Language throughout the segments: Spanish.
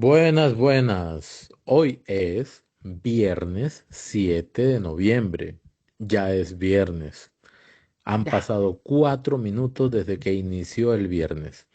Buenas, buenas. Hoy es viernes 7 de noviembre. Ya es viernes. Han Ya, pasado 4 minutos desde que inició el viernes.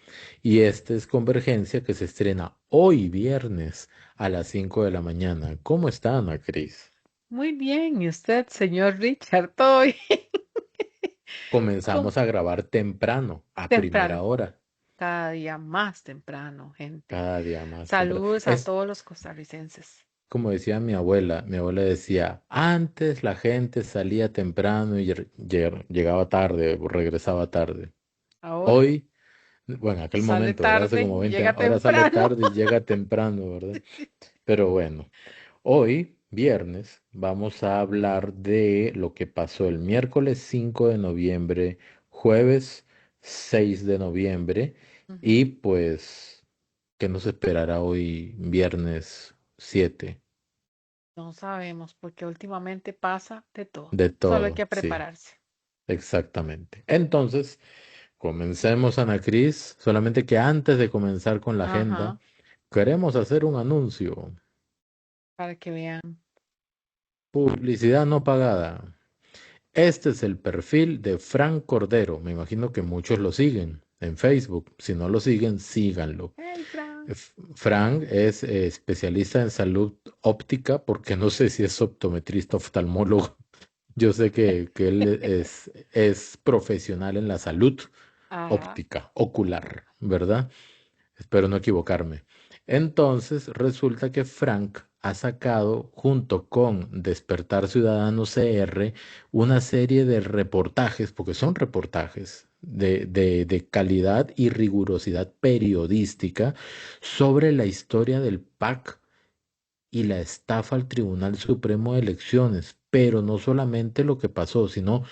Y este es Convergencia que se estrena hoy viernes a las 5 de la mañana. ¿Cómo está, Ana Cris? muy bien. ¿Y usted, señor Richard? Todo bien. ¿Cómo? Comenzamos a grabar temprano, a primera Temprano, hora, cada día más temprano, gente. cada día más temprano. Saludos a Es todos los costarricenses. como decía mi abuela decía, antes la gente salía temprano y llegaba tarde o regresaba tarde. Ahora Hoy, bueno, en aquel sale momento, ¿verdad? Hace tarde como y 20 llega años, ahora sale temprano. tarde y llega temprano, ¿verdad? Pero bueno, hoy, viernes, vamos a hablar de lo que pasó el miércoles 5 de noviembre, jueves 6 de noviembre y Ujú. pues, ¿qué nos esperará hoy, viernes 7? No sabemos, porque últimamente pasa de todo. De Solo hay todo, que sí, prepararse. exactamente. Entonces, comencemos, Ana Cris, solamente que antes de comenzar con la agenda, Ajá, queremos hacer un anuncio. para que vean. Publicidad no pagada. Este es el perfil de Frank Cordero. Me imagino que muchos lo siguen en Facebook. Si no lo siguen, síganlo. Hey, Fran. Frank es especialista en salud óptica, porque no sé si es optometrista, oftalmólogo. Yo sé que él es profesional en la salud Ajá, óptica, ocular, ¿verdad? Espero no equivocarme. Entonces, resulta que Frank ha sacado, junto con Despertar Ciudadano CR, una serie de reportajes, porque son reportajes de calidad y rigurosidad periodística sobre la historia del PAC y la estafa al Tribunal Supremo de Elecciones, pero no solamente lo que pasó, sino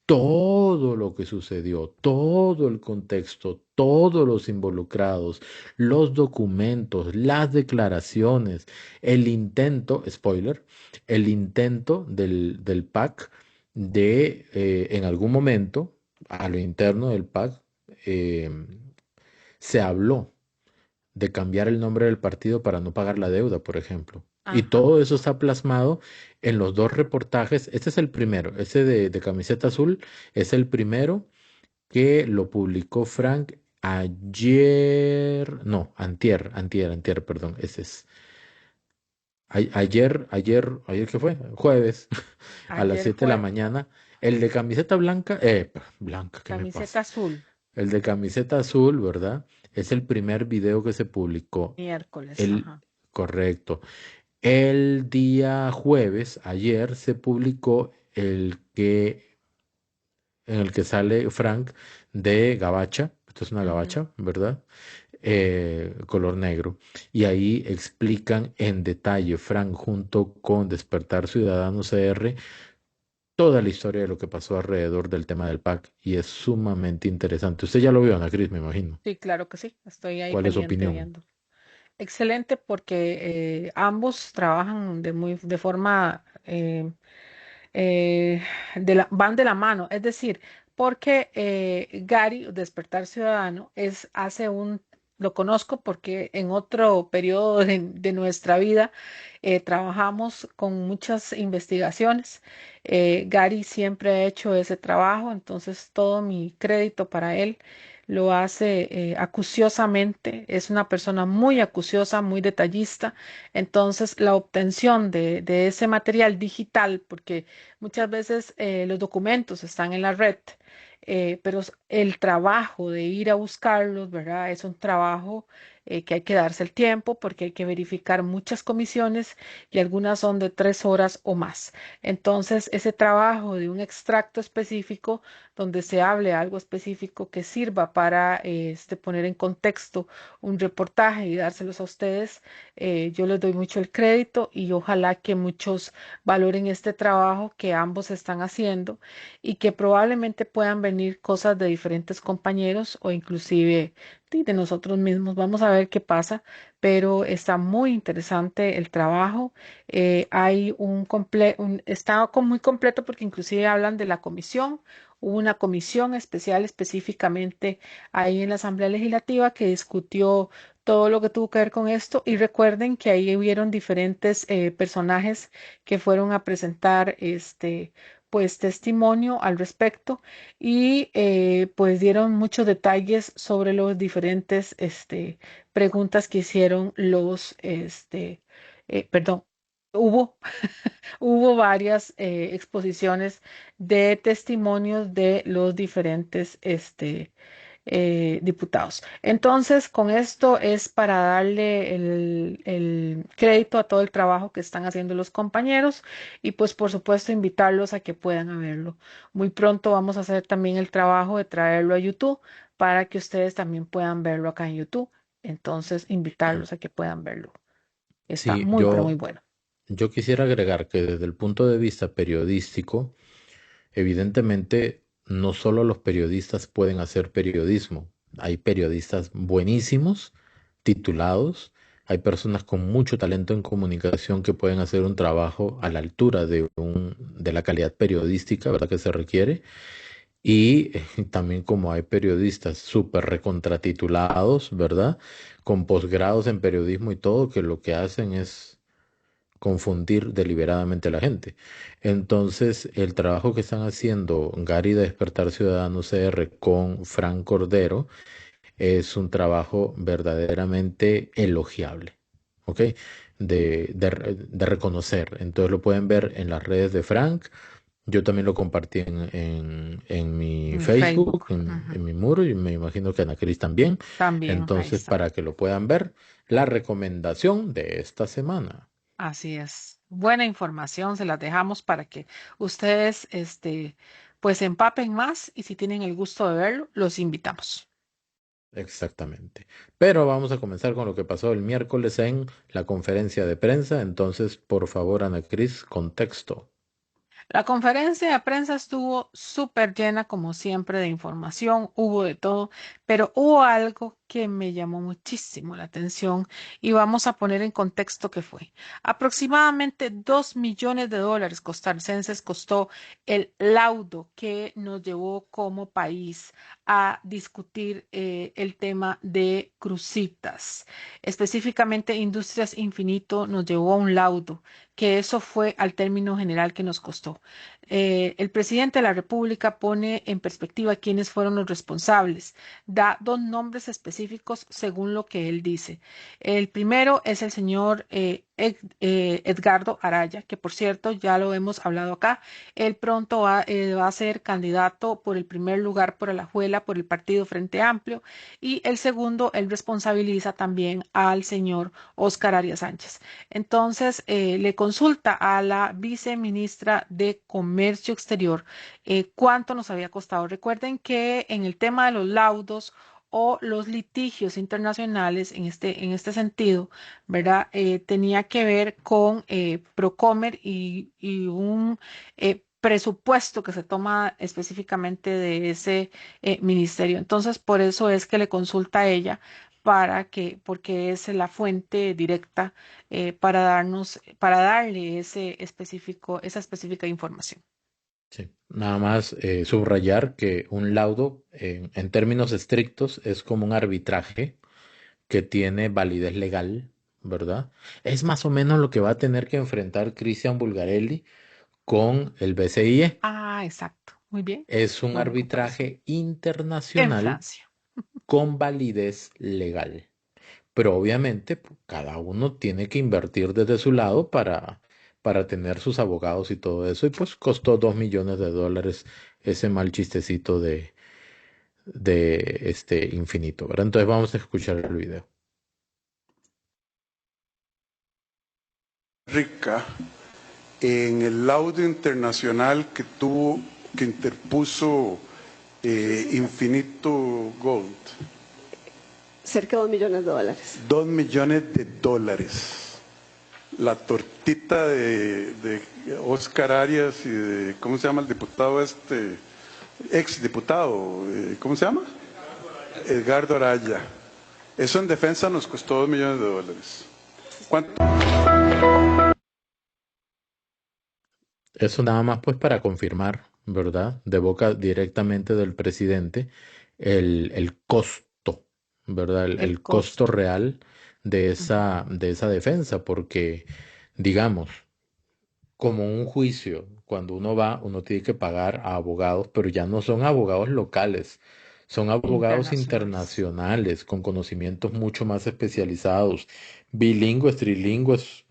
todo lo que sucedió, todo el contexto, todos los involucrados, los documentos, las declaraciones, el intento, spoiler, el intento del PAC de en algún momento, a lo interno del PAC, eh, se habló de cambiar el nombre del partido para no pagar la deuda, por ejemplo. Y ajá. todo eso está plasmado en los dos reportajes. Este es el primero, ese de camiseta azul es el primero que lo publicó Frank ayer, no, antier, perdón, ese es. Ayer, ¿qué fue? Jueves, a las Ayer 7 de la fue mañana. El de camiseta blanca, blanca, ¿qué me camiseta pasa? azul, El de camiseta azul, ¿verdad? Es el primer video que se publicó. miércoles, El, ajá. correcto. El día jueves, ayer, se publicó en el que sale Frank de gabacha. Esto es una Ujú. gabacha, ¿verdad? Color negro. Y ahí explican en detalle, Frank, junto con Despertar Ciudadano CR, toda la historia de lo que pasó alrededor del tema del PAC. Y es sumamente interesante. Usted ya lo vio, Ana Cris, me imagino. Sí, claro que sí. Estoy ahí ¿Cuál es su pendiente opinión? viendo. Excelente porque ambos trabajan de forma van de la mano. Es decir, porque Gary, Despertar Ciudadano, lo conozco porque en otro periodo de nuestra vida trabajamos con muchas investigaciones. Gary siempre ha hecho ese trabajo, entonces todo mi crédito para él. Lo hace acuciosamente, es una persona muy acuciosa, muy detallista. Entonces, la obtención de ese material digital, porque muchas veces los documentos están en la red, pero el trabajo de ir a buscarlos, ¿verdad? Es un trabajo que hay que darse el tiempo porque hay que verificar muchas comisiones y algunas son de 3 horas o más. Entonces, ese trabajo de un extracto específico donde se hable algo específico que sirva para poner en contexto un reportaje y dárselos a ustedes, yo les doy mucho el crédito y ojalá que muchos valoren este trabajo que ambos están haciendo y que probablemente puedan venir cosas de diferentes compañeros o inclusive de nosotros mismos. Vamos a ver qué pasa, pero está muy interesante el trabajo. Hay está muy completo porque inclusive hablan de la comisión. Hubo una comisión especial específicamente ahí en la Asamblea Legislativa que discutió todo lo que tuvo que ver con esto. Y recuerden que ahí hubieron diferentes personajes que fueron a presentar pues testimonio al respecto y pues dieron muchos detalles sobre los diferentes preguntas que hicieron perdón, hubo hubo varias exposiciones de testimonios de los diferentes diputados. Entonces, con esto es para darle el crédito a todo el trabajo que están haciendo los compañeros y pues por supuesto invitarlos a que puedan verlo. Muy pronto vamos a hacer también el trabajo de traerlo a YouTube para que ustedes también puedan verlo acá en YouTube. Entonces, invitarlos a que puedan verlo. Está Sí, muy, pero muy bueno. yo quisiera agregar que desde el punto de vista periodístico, evidentemente, no solo los periodistas pueden hacer periodismo. Hay periodistas buenísimos, titulados. Hay personas con mucho talento en comunicación que pueden hacer un trabajo a la altura de la calidad periodística, ¿verdad? Que se requiere. Y también como hay periodistas súper recontratitulados, ¿verdad? Con posgrados en periodismo y todo, que lo que hacen es confundir deliberadamente a la gente. Entonces, el trabajo que están haciendo Gary de Despertar Ciudadano CR con Frank Cordero es un trabajo verdaderamente elogiable, ¿ok? De reconocer. Entonces lo pueden ver en las redes de Frank. Yo también lo compartí en mi Mi Facebook, Facebook. Ujú. en mi muro, y me imagino que Ana Cris también. También, ahí Entonces, está. para que lo puedan ver, la recomendación de esta semana. Así es. Buena información, se las dejamos para que ustedes, pues empapen más y si tienen el gusto de verlo, los invitamos. Exactamente. Pero vamos a comenzar con lo que pasó el miércoles en la conferencia de prensa. Entonces, por favor, Ana Cris, contexto. La conferencia de prensa estuvo súper llena, como siempre, de información, hubo de todo, pero hubo algo que me llamó muchísimo la atención y vamos a poner en contexto qué fue. Aproximadamente 2 millones de dólares costarricenses costó el laudo que nos llevó como país a discutir el tema de crucitas. Específicamente, Industrias Infinito nos llevó a un laudo que eso fue al término general que nos costó. El presidente de la República pone en perspectiva quiénes fueron los responsables, da dos nombres específicos según lo que él dice. El primero es el señor Edgardo Araya, que por cierto ya lo hemos hablado acá. Él pronto va a ser candidato por el primer lugar por Alajuela, por el partido Frente Amplio. Y el segundo, él responsabiliza también al señor Óscar Arias Sánchez. Entonces, le consulta a la viceministra de Comercio Exterior cuánto nos había costado. Recuerden que en el tema de los laudos o los litigios internacionales en este sentido, ¿verdad? Tenía que ver con Procomer y un presupuesto que se toma específicamente de ese ministerio. Entonces, por eso es que le consulta a ella porque es la fuente directa para darle esa específica información. Sí. Nada más subrayar que un laudo, en términos estrictos, es como un arbitraje que tiene validez legal, ¿verdad? Es más o menos lo que va a tener que enfrentar Cristian Bulgarelli con el BCIE. Ah, exacto. Muy bien. Es un Buena comparación. arbitraje En internacional Francia. con validez legal. Pero obviamente cada uno tiene que invertir desde su lado para tener sus abogados y todo eso. Y pues costó $2 millones ese mal chistecito de este infinito, ¿verdad? Entonces vamos a escuchar el video. Rica en el laudo internacional que interpuso Infinito Gold. Cerca de $2 millones. $2 millones. La tortita de Oscar Arias y de, ¿cómo se llama el diputado ex diputado? ¿Cómo se llama? Edgardo Araya. Eso en defensa nos costó $2 millones. ¿Cuánto? Eso nada más pues para confirmar, ¿verdad? De boca directamente del presidente el costo, ¿verdad? el El costo costo. real Ujú. de esa defensa, porque, digamos, como un juicio, cuando uno va, uno tiene que pagar a abogados, pero ya no son abogados locales, son abogados Internacionales. internacionales con conocimientos mucho más especializados, bilingües, trilingües,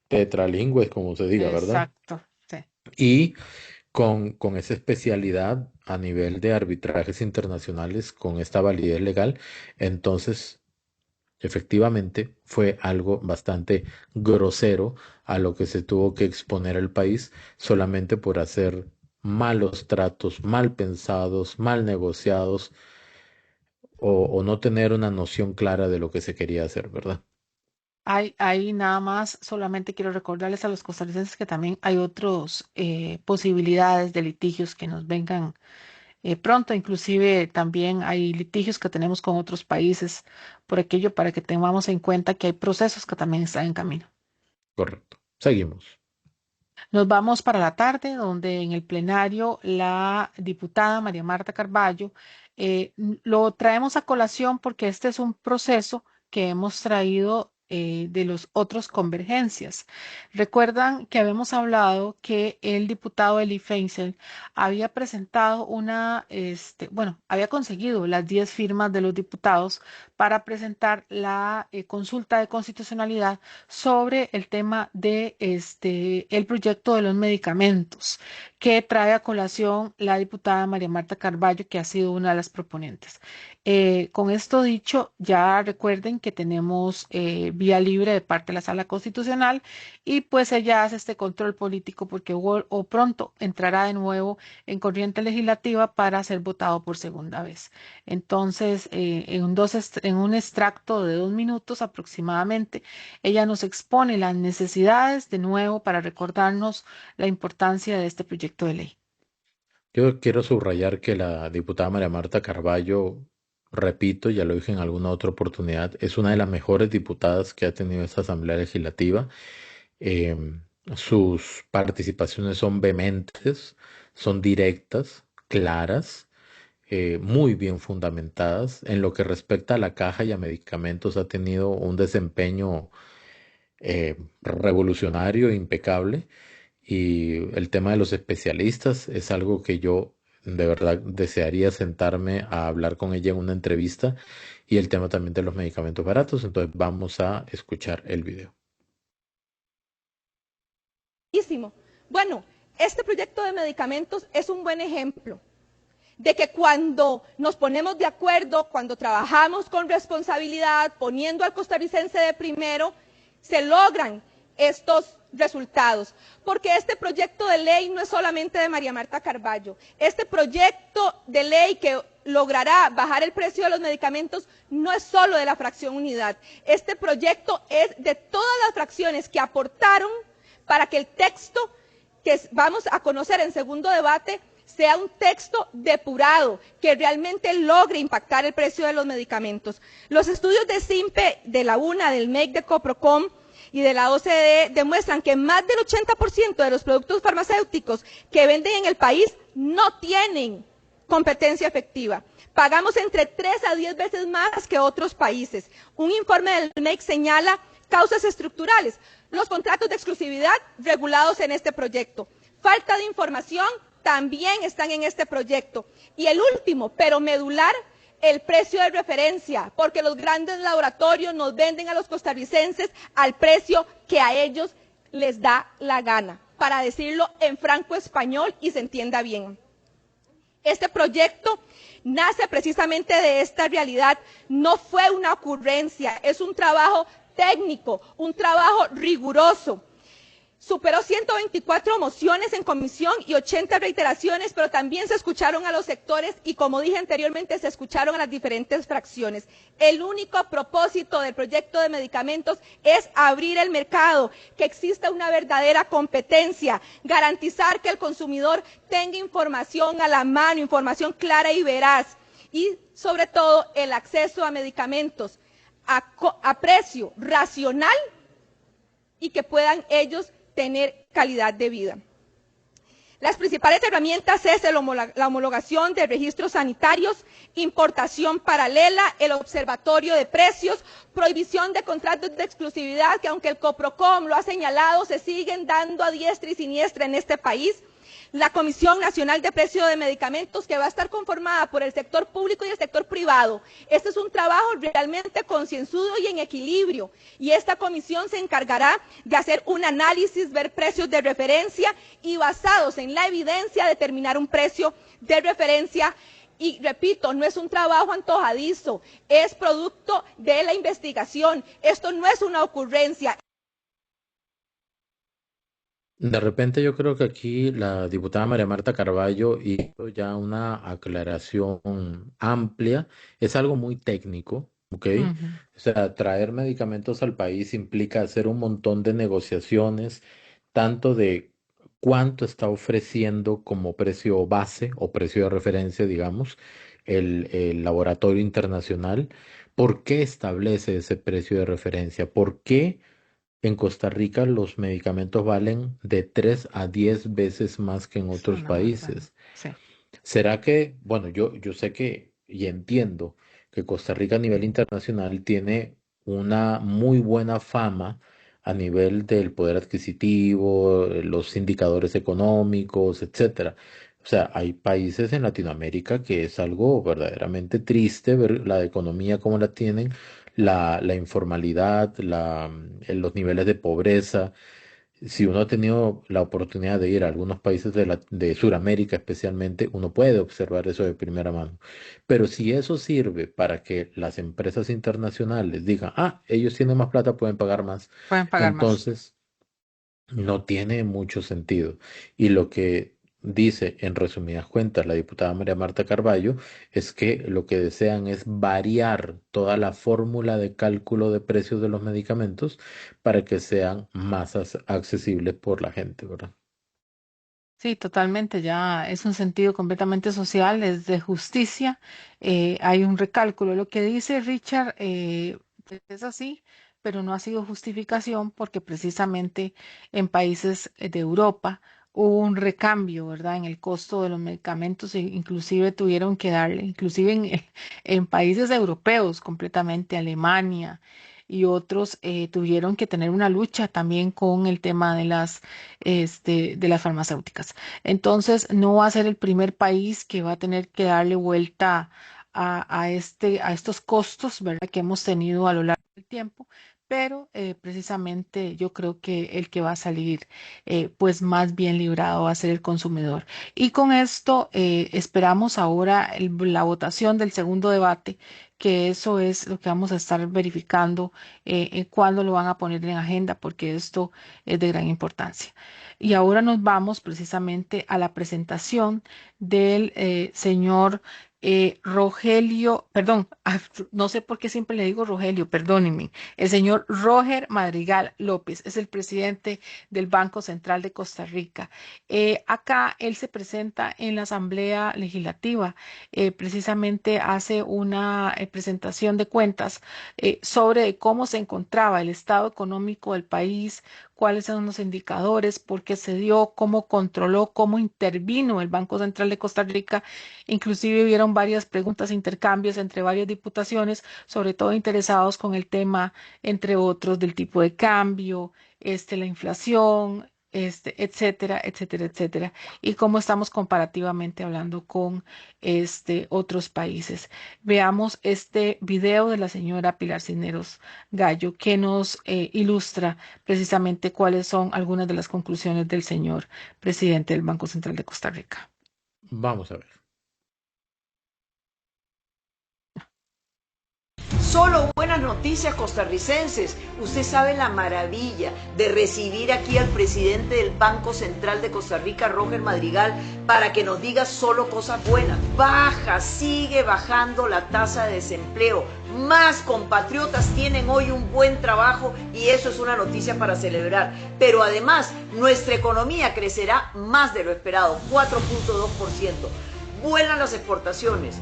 tetralingües, como se diga, ¿verdad? Exacto. Sí. Y con esa especialidad a nivel de arbitrajes internacionales, con esta validez legal, entonces efectivamente fue algo bastante grosero a lo que se tuvo que exponer el país solamente por hacer malos tratos, mal pensados, mal negociados o no tener una noción clara de lo que se quería hacer, ¿verdad? Hay nada más, solamente quiero recordarles a los costarricenses que también hay otras posibilidades de litigios que nos vengan pronto. Inclusive también hay litigios que tenemos con otros países por aquello para que tengamos en cuenta que hay procesos que también están en camino. Correcto. Seguimos. Nos vamos para la tarde, donde en el plenario la diputada María Marta Carballo lo traemos a colación porque este es un proceso que hemos traído de los otros convergencias. Recuerdan que habíamos hablado que el diputado Eli Feisel había presentado bueno, había conseguido las 10 firmas de los diputados para presentar la consulta de constitucionalidad sobre el tema de el proyecto de los medicamentos que trae a colación la diputada María Marta Carballo, que ha sido una de las proponentes. Con esto dicho, ya recuerden que tenemos vía libre de parte de la Sala Constitucional y pues ella hace este control político porque o pronto entrará de nuevo en corriente legislativa para ser votado por segunda vez. Entonces, en un extracto de 2 minutos aproximadamente, ella nos expone las necesidades de nuevo para recordarnos la importancia de este proyecto de ley. Yo quiero subrayar que la diputada María Marta Carballo, repito, ya lo dije en alguna otra oportunidad, es una de las mejores diputadas que ha tenido esta Asamblea Legislativa. Sus participaciones son vehementes, son directas, claras, muy bien fundamentadas. En lo que respecta a la caja y a medicamentos, ha tenido un desempeño revolucionario, impecable. Y el tema de los especialistas es algo que yo de verdad desearía sentarme a hablar con ella en una entrevista. Y el tema también de los medicamentos baratos. Entonces vamos a escuchar el video. Bueno, este proyecto de medicamentos es un buen ejemplo de que cuando nos ponemos de acuerdo, cuando trabajamos con responsabilidad, poniendo al costarricense de primero, se logran estos resultados. Porque este proyecto de ley no es solamente de María Marta Carballo. Este proyecto de ley que logrará bajar el precio de los medicamentos no es solo de la fracción unidad. Este proyecto es de todas las fracciones que aportaron para que el texto que vamos a conocer en segundo debate sea un texto depurado, que realmente logre impactar el precio de los medicamentos. Los estudios de SIMPE, de la UNA, del MEC, de Coprocom y de la OCDE demuestran que más del 80% de los productos farmacéuticos que venden en el país no tienen competencia efectiva. Pagamos entre 3 a 10 veces más que otros países. Un informe del MEC señala causas estructurales, los contratos de exclusividad regulados en este proyecto. Falta de información también están en este proyecto. Y el último, pero medular, el precio de referencia, porque los grandes laboratorios nos venden a los costarricenses al precio que a ellos les da la gana, para decirlo en franco español y se entienda bien. Este proyecto nace precisamente de esta realidad, no fue una ocurrencia, es un trabajo técnico, un trabajo riguroso. Superó 124 mociones en comisión y 80 reiteraciones, pero también se escucharon a los sectores y, como dije anteriormente, se escucharon a las diferentes fracciones. El único propósito del proyecto de medicamentos es abrir el mercado, que exista una verdadera competencia, garantizar que el consumidor tenga información a la mano, información clara y veraz, y sobre todo el acceso a medicamentos a precio racional y que puedan ellos tener calidad de vida. Las principales herramientas es la homologación de registros sanitarios, importación paralela, el observatorio de precios, prohibición de contratos de exclusividad, que aunque el COPROCOM lo ha señalado, se siguen dando a diestra y siniestra en este país. La Comisión Nacional de Precio de Medicamentos, que va a estar conformada por el sector público y el sector privado. Este es un trabajo realmente concienzudo y en equilibrio, y esta comisión se encargará de hacer un análisis, ver precios de referencia y, basados en la evidencia, determinar un precio de referencia. Y repito, no es un trabajo antojadizo, es producto de la investigación. Esto no es una ocurrencia. De repente yo creo que aquí la diputada María Marta Carballo hizo ya una aclaración amplia. Es algo muy técnico, ¿ok? Ujú. O sea, traer medicamentos al país implica hacer un montón de negociaciones, tanto de cuánto está ofreciendo como precio base o precio de referencia, digamos, el laboratorio internacional. ¿Por qué establece ese precio de referencia? ¿Por qué en Costa Rica los medicamentos valen de 3 a 10 veces más que en Es otros una barbaridad. países? Sí. ¿Será que, bueno, yo sé que y entiendo que Costa Rica a nivel internacional tiene una muy buena fama a nivel del poder adquisitivo, los indicadores económicos, etcétera? O sea, hay países en Latinoamérica que es algo verdaderamente triste ver la economía como la tienen, la informalidad, los niveles de pobreza. Si uno ha tenido la oportunidad de ir a algunos países de Sudamérica especialmente, uno puede observar eso de primera mano. Pero si eso sirve para que las empresas internacionales digan, ah, ellos tienen más plata, pueden pagar más, Pueden pagar más. entonces no tiene mucho sentido. Y lo que dice en resumidas cuentas la diputada María Marta Carballo es que lo que desean es variar toda la fórmula de cálculo de precios de los medicamentos para que sean más accesibles por la gente, ¿verdad? Sí, totalmente, ya es un sentido completamente social, es de justicia, hay un recálculo. Lo que dice Richard pues es así, pero no ha sido justificación porque precisamente en países de Europa hubo un recambio, ¿verdad? En el costo de los medicamentos, e inclusive tuvieron que darle, inclusive en países europeos completamente, Alemania y otros tuvieron que tener una lucha también con el tema de las farmacéuticas. Entonces, no va a ser el primer país que va a tener que darle vuelta a estos costos, ¿verdad? Que hemos tenido a lo largo del tiempo, pero precisamente yo creo que el que va a salir pues más bien librado va a ser el consumidor. Y con esto esperamos ahora la votación del segundo debate, que eso es lo que vamos a estar verificando cuándo lo van a poner en agenda, porque esto es de gran importancia. Y ahora nos vamos precisamente a la presentación del señor Rogelio, perdón, no sé por qué siempre le digo Rogelio, perdónenme, el señor Roger Madrigal López es el presidente del Banco Central de Costa Rica. Acá él se presenta en la Asamblea Legislativa, precisamente hace una presentación de cuentas sobre cómo se encontraba el estado económico del país, cuáles son los indicadores, por qué se dio, cómo controló, cómo intervino el Banco Central de Costa Rica. Inclusive hubieron varias preguntas, intercambios entre varias diputaciones, sobre todo interesados con el tema, entre otros, del tipo de cambio, la inflación, etcétera, etcétera, etcétera, y cómo estamos comparativamente hablando con otros países. Veamos este video de la señora Pilar Cisneros Gallo, que nos ilustra precisamente cuáles son algunas de las conclusiones del señor presidente del Banco Central de Costa Rica. Vamos a ver. Solo buenas noticias costarricenses. Usted sabe la maravilla de recibir aquí al presidente del Banco Central de Costa Rica, Roger Madrigal, para que nos diga solo cosas buenas. Sigue bajando la tasa de desempleo. Más compatriotas tienen hoy un buen trabajo y eso es una noticia para celebrar. Pero además, nuestra economía crecerá más de lo esperado, 4.2%. Vuelan las exportaciones.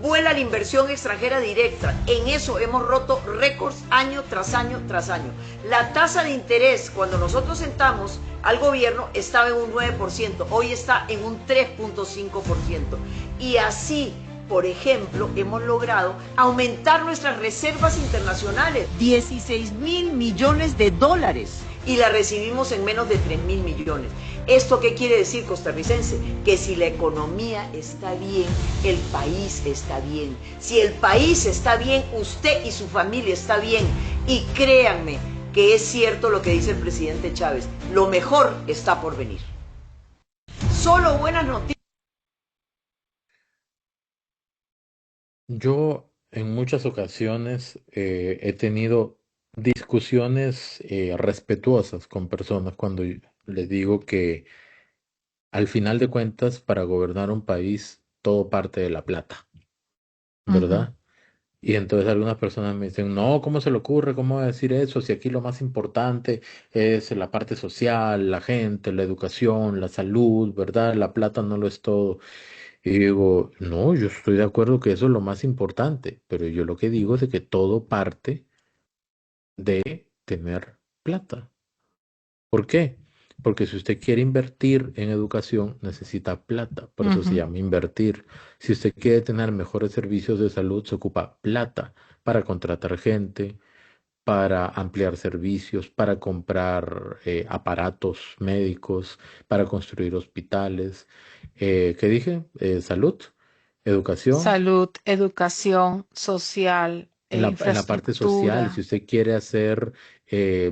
vuela la inversión extranjera directa. En eso hemos roto récords año tras año tras año. La tasa de interés, cuando nosotros entramos al gobierno, estaba en un 9%, hoy está en un 3.5%. Y así, por ejemplo, hemos logrado aumentar nuestras reservas internacionales, 16.000 millones de dólares, y la recibimos en menos de 3.000 millones. ¿Esto qué quiere decir, costarricense? Que si la economía está bien, el país está bien. Si el país está bien, usted y su familia está bien. Y créanme que es cierto lo que dice el presidente Chávez, lo mejor está por venir. Solo buenas noticias. Yo en muchas ocasiones he tenido discusiones respetuosas con personas cuando les digo que al final de cuentas para gobernar un país todo parte de la plata, Ujú. ¿verdad? Y entonces algunas personas me dicen, no, ¿cómo se le ocurre? ¿Cómo va a decir eso? Si aquí lo más importante es la parte social, la gente, la educación, la salud, ¿verdad? La plata no lo es todo. Y digo, no, yo estoy de acuerdo que eso es lo más importante, pero yo lo que digo es de que todo parte de tener plata. ¿Por qué? Porque si usted quiere invertir en educación, necesita plata, por eso se Ujú. llama invertir. Si usted quiere tener mejores servicios de salud, se ocupa plata para contratar gente, para ampliar servicios, para comprar aparatos médicos, para construir hospitales. ¿Qué dije? Salud, educación. Salud, educación, social, En la parte social, si infraestructura. usted quiere hacer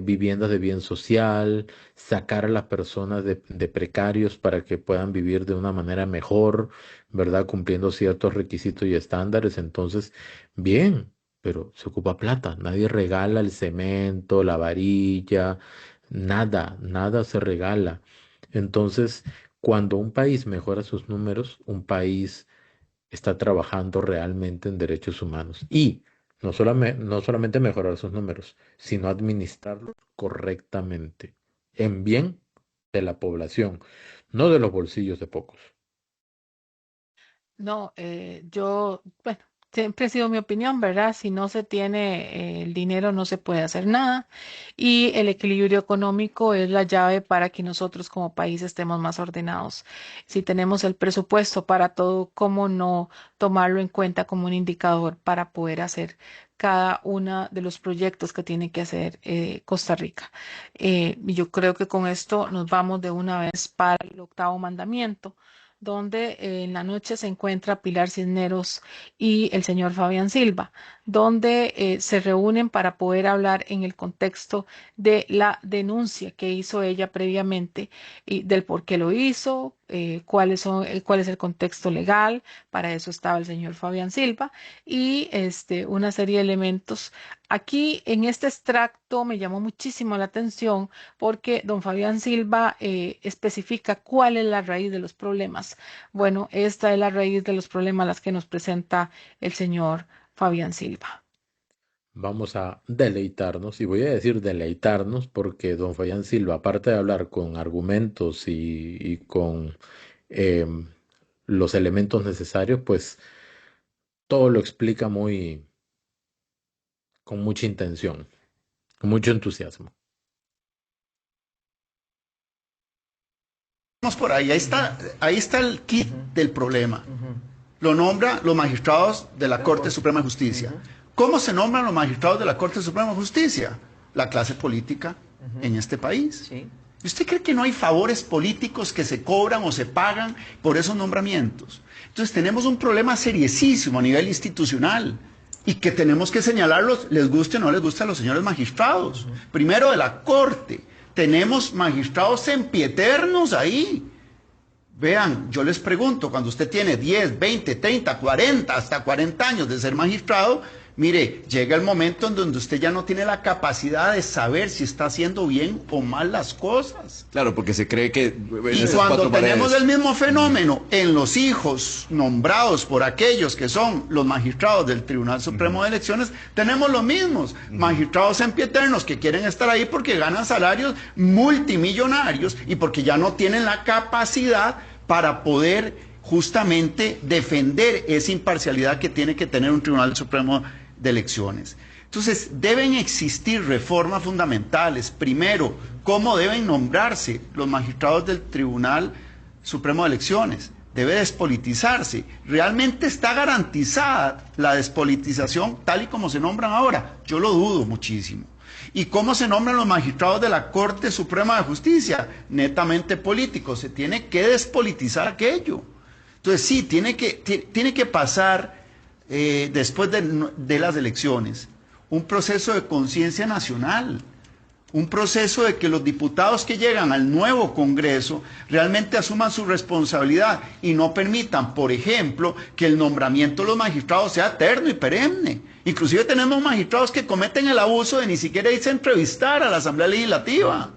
viviendas de bien social, sacar a las personas de precarios para que puedan vivir de una manera mejor, ¿verdad? Cumpliendo ciertos requisitos y estándares, entonces, bien, pero se ocupa plata. Nadie regala el cemento, la varilla, nada, nada se regala. Entonces, cuando un país mejora sus números, un país está trabajando realmente en derechos humanos. Y no solamente mejorar sus números, sino administrarlos correctamente, en bien de la población, no de los bolsillos de pocos. No, bueno, siempre ha sido mi opinión, ¿verdad? Si no se tiene el dinero, no se puede hacer nada. Y el equilibrio económico es la llave para que nosotros como país estemos más ordenados. Si tenemos el presupuesto para todo, ¿cómo no tomarlo en cuenta como un indicador para poder hacer cada uno de los proyectos que tiene que hacer Costa Rica? Y yo creo que con esto nos vamos de una vez para el octavo mandamiento, donde en la noche se encuentra Pilar Cisneros y el señor Fabián Silva, donde se reúnen para poder hablar en el contexto de la denuncia que hizo ella previamente y del por qué lo hizo, cuál es el contexto legal. Para eso estaba el señor Fabián Silva y una serie de elementos. Aquí en este extracto me llamó muchísimo la atención porque don Fabián Silva especifica cuál es la raíz de los problemas. Bueno, esta es la raíz de los problemas las que nos presenta el señor Fabián Silva. Vamos a deleitarnos, y voy a decir deleitarnos porque don Fabián Silva, aparte de hablar con argumentos y con em, los elementos necesarios, pues todo lo explica con mucha intención, con mucho entusiasmo. Vamos por ahí, ahí está el kit del problema. Lo nombra los magistrados de la Corte Suprema de Justicia. ¿Cómo se nombran los magistrados de la Corte Suprema de Justicia? La clase política en este país. ¿Y usted cree que no hay favores políticos que se cobran o se pagan por esos nombramientos? Entonces tenemos un problema seriosísimo a nivel institucional y que tenemos que señalarlos, les guste o no les guste a los señores magistrados. Primero de la Corte. Tenemos magistrados sempieternos ahí. Vean, yo les pregunto, cuando usted tiene 10, 20, 30, 40, hasta 40 años de ser magistrado, mire, llega el momento en donde usted ya no tiene la capacidad de saber si está haciendo bien o mal las cosas. Claro, porque se cree que en Y esas cuando cuatro tenemos paredes. el mismo fenómeno en los hijos nombrados por aquellos que son los magistrados del Tribunal Supremo de Elecciones, tenemos los mismos magistrados sempieternos que quieren estar ahí porque ganan salarios multimillonarios y porque ya no tienen la capacidad para poder justamente defender esa imparcialidad que tiene que tener un Tribunal Supremo de Elecciones. Entonces, deben existir reformas fundamentales. Primero, cómo deben nombrarse los magistrados del Tribunal Supremo de Elecciones. Debe despolitizarse. ¿Realmente está garantizada la despolitización tal y como se nombran ahora? Yo lo dudo muchísimo. ¿Y cómo se nombran los magistrados de la Corte Suprema de Justicia? Netamente políticos. Se tiene que despolitizar aquello. Entonces sí, tiene que pasar después de las elecciones un proceso de conciencia nacional, un proceso de que los diputados que llegan al nuevo Congreso realmente asuman su responsabilidad y no permitan, por ejemplo, que el nombramiento de los magistrados sea eterno y perenne. Inclusive tenemos magistrados que cometen el abuso de ni siquiera irse a entrevistar a la Asamblea Legislativa,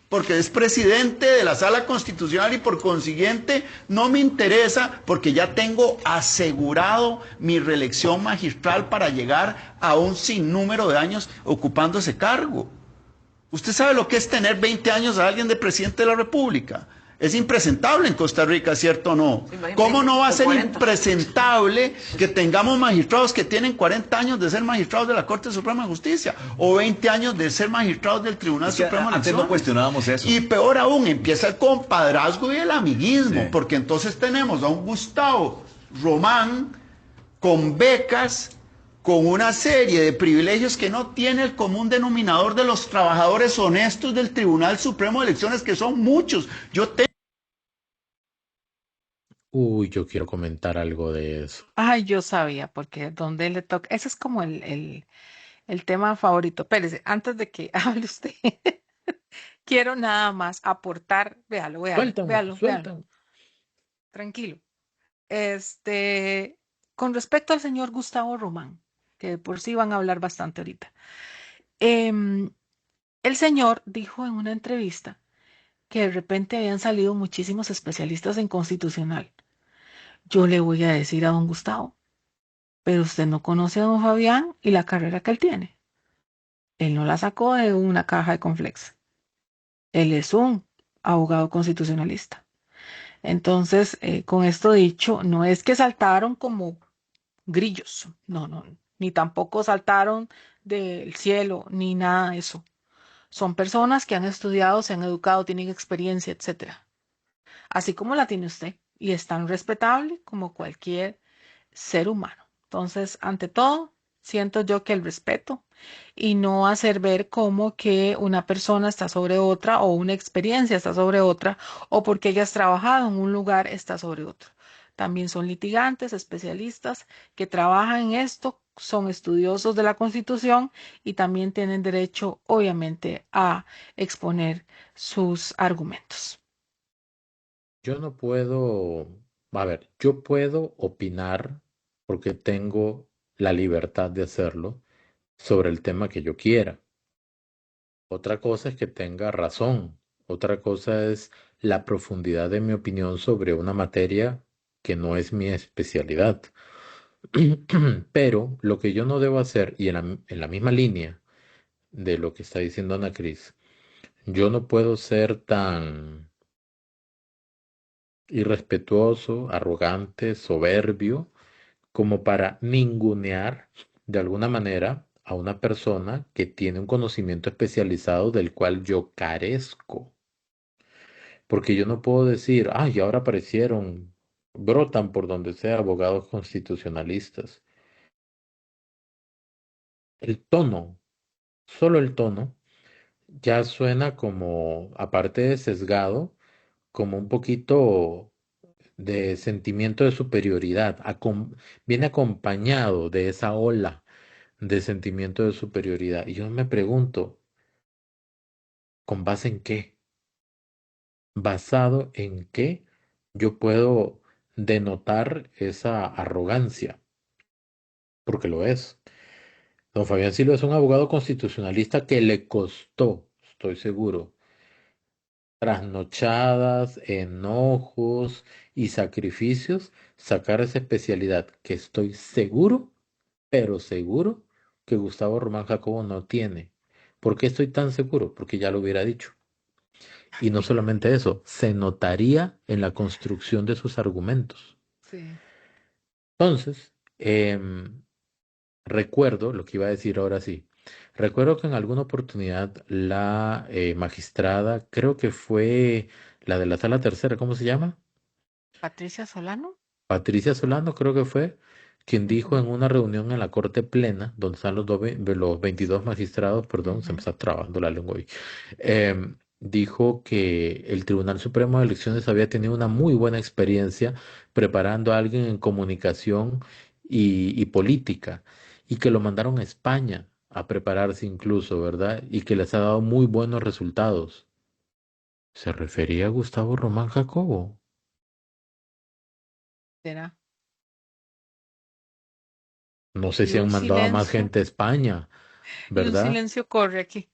porque es presidente de la Sala Constitucional y por consiguiente no me interesa porque ya tengo asegurado mi reelección magistral para llegar a un sinnúmero de años ocupando ese cargo. ¿Usted sabe lo que es tener 20 años a alguien de presidente de la República? Es impresentable en Costa Rica, ¿cierto o no? ¿Cómo no va a ser impresentable que tengamos magistrados que tienen 40 años de ser magistrados de la Corte Suprema de Justicia o 20 años de ser magistrados del Tribunal Supremo de Elecciones? Antes no cuestionábamos eso. Y peor aún, empieza el compadrazgo y el amiguismo, porque entonces tenemos a un Gustavo Román con becas, con una serie de privilegios que no tiene el común denominador de los trabajadores honestos del Tribunal Supremo de Elecciones, que son muchos. Uy, yo quiero comentar algo de eso. Ay, yo sabía, porque donde le toca, ese es como el tema favorito. Espérese, antes de que hable usted, quiero nada más aportar, véalo. Suéltame. Tranquilo. Con respecto al señor Gustavo Román, que por sí van a hablar bastante ahorita. El señor dijo en una entrevista que de repente habían salido muchísimos especialistas en constitucional. Yo le voy a decir a don Gustavo, pero usted no conoce a don Fabián y la carrera que él tiene. Él no la sacó de una caja de Conflex. Él es un abogado constitucionalista. Entonces, con esto dicho, no es que saltaron como grillos, no, ni tampoco saltaron del cielo, ni nada de eso. Son personas que han estudiado, se han educado, tienen experiencia, etcétera. Así como la tiene usted, y es tan respetable como cualquier ser humano. Entonces, ante todo, siento yo que el respeto y no hacer ver como que una persona está sobre otra o una experiencia está sobre otra o porque hayas trabajado en un lugar está sobre otro. También son litigantes, especialistas que trabajan en esto, son estudiosos de la Constitución y también tienen derecho, obviamente, a exponer sus argumentos. Yo no puedo, yo puedo opinar porque tengo la libertad de hacerlo sobre el tema que yo quiera. Otra cosa es que tenga razón. Otra cosa es la profundidad de mi opinión sobre una materia que no es mi especialidad. Pero lo que yo no debo hacer, y en la misma línea de lo que está diciendo Ana Cris, yo no puedo ser tan irrespetuoso, arrogante, soberbio, como para ningunear de alguna manera a una persona que tiene un conocimiento especializado del cual yo carezco. Porque yo no puedo decir, ay, ahora aparecieron, brotan por donde sea abogados constitucionalistas. El tono, solo el tono, ya suena como, aparte de sesgado, como un poquito de sentimiento de superioridad. Viene acompañado de esa ola de sentimiento de superioridad. Y yo me pregunto, ¿con base en qué? ¿Basado en qué yo puedo denotar esa arrogancia? Porque lo es. Don Fabián Silva es un abogado constitucionalista que le costó, estoy seguro, trasnochadas, enojos y sacrificios sacar esa especialidad que estoy seguro, pero seguro que Gustavo Román Jacobo no tiene. ¿Por qué estoy tan seguro? Porque ya lo hubiera dicho. Y no solamente eso, se notaría en la construcción de sus argumentos. Sí. Entonces, recuerdo, lo que iba a decir ahora sí, recuerdo que en alguna oportunidad la magistrada, creo que fue la de la sala tercera, ¿cómo se llama? Patricia Solano. Patricia Solano, creo que fue, quien dijo Ujú, en una reunión en la Corte Plena, donde están los 22 magistrados, perdón, se me ujú. está trabando la lengua ahí, dijo que el Tribunal Supremo de Elecciones había tenido una muy buena experiencia preparando a alguien en comunicación y política, y que lo mandaron a España a prepararse incluso, ¿verdad? Y que les ha dado muy buenos resultados. ¿Se refería a Gustavo Román Jacobo? ¿Será? No sé Y si han un mandado a más silencio, gente a España, y un ¿verdad? silencio corre aquí.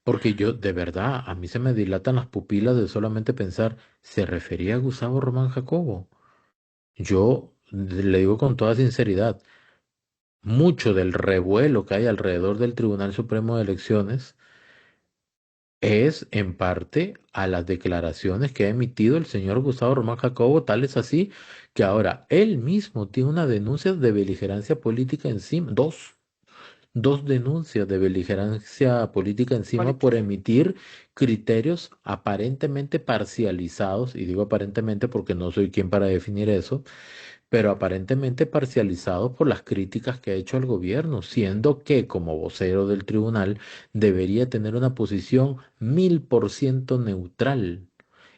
Porque yo, de verdad, a mí se me dilatan las pupilas de solamente pensar, ¿se refería a Gustavo Román Jacobo? Yo le digo con toda sinceridad, mucho del revuelo que hay alrededor del Tribunal Supremo de Elecciones es en parte a las declaraciones que ha emitido el señor Gustavo Román Jacobo, tal es así que ahora él mismo tiene una denuncia de beligerancia política encima, dos denuncias de beligerancia política encima por Política. emitir criterios aparentemente parcializados, y digo aparentemente porque no soy quien para definir eso, pero aparentemente parcializados por las críticas que ha hecho el gobierno, siendo que como vocero del tribunal debería tener una posición 1000% neutral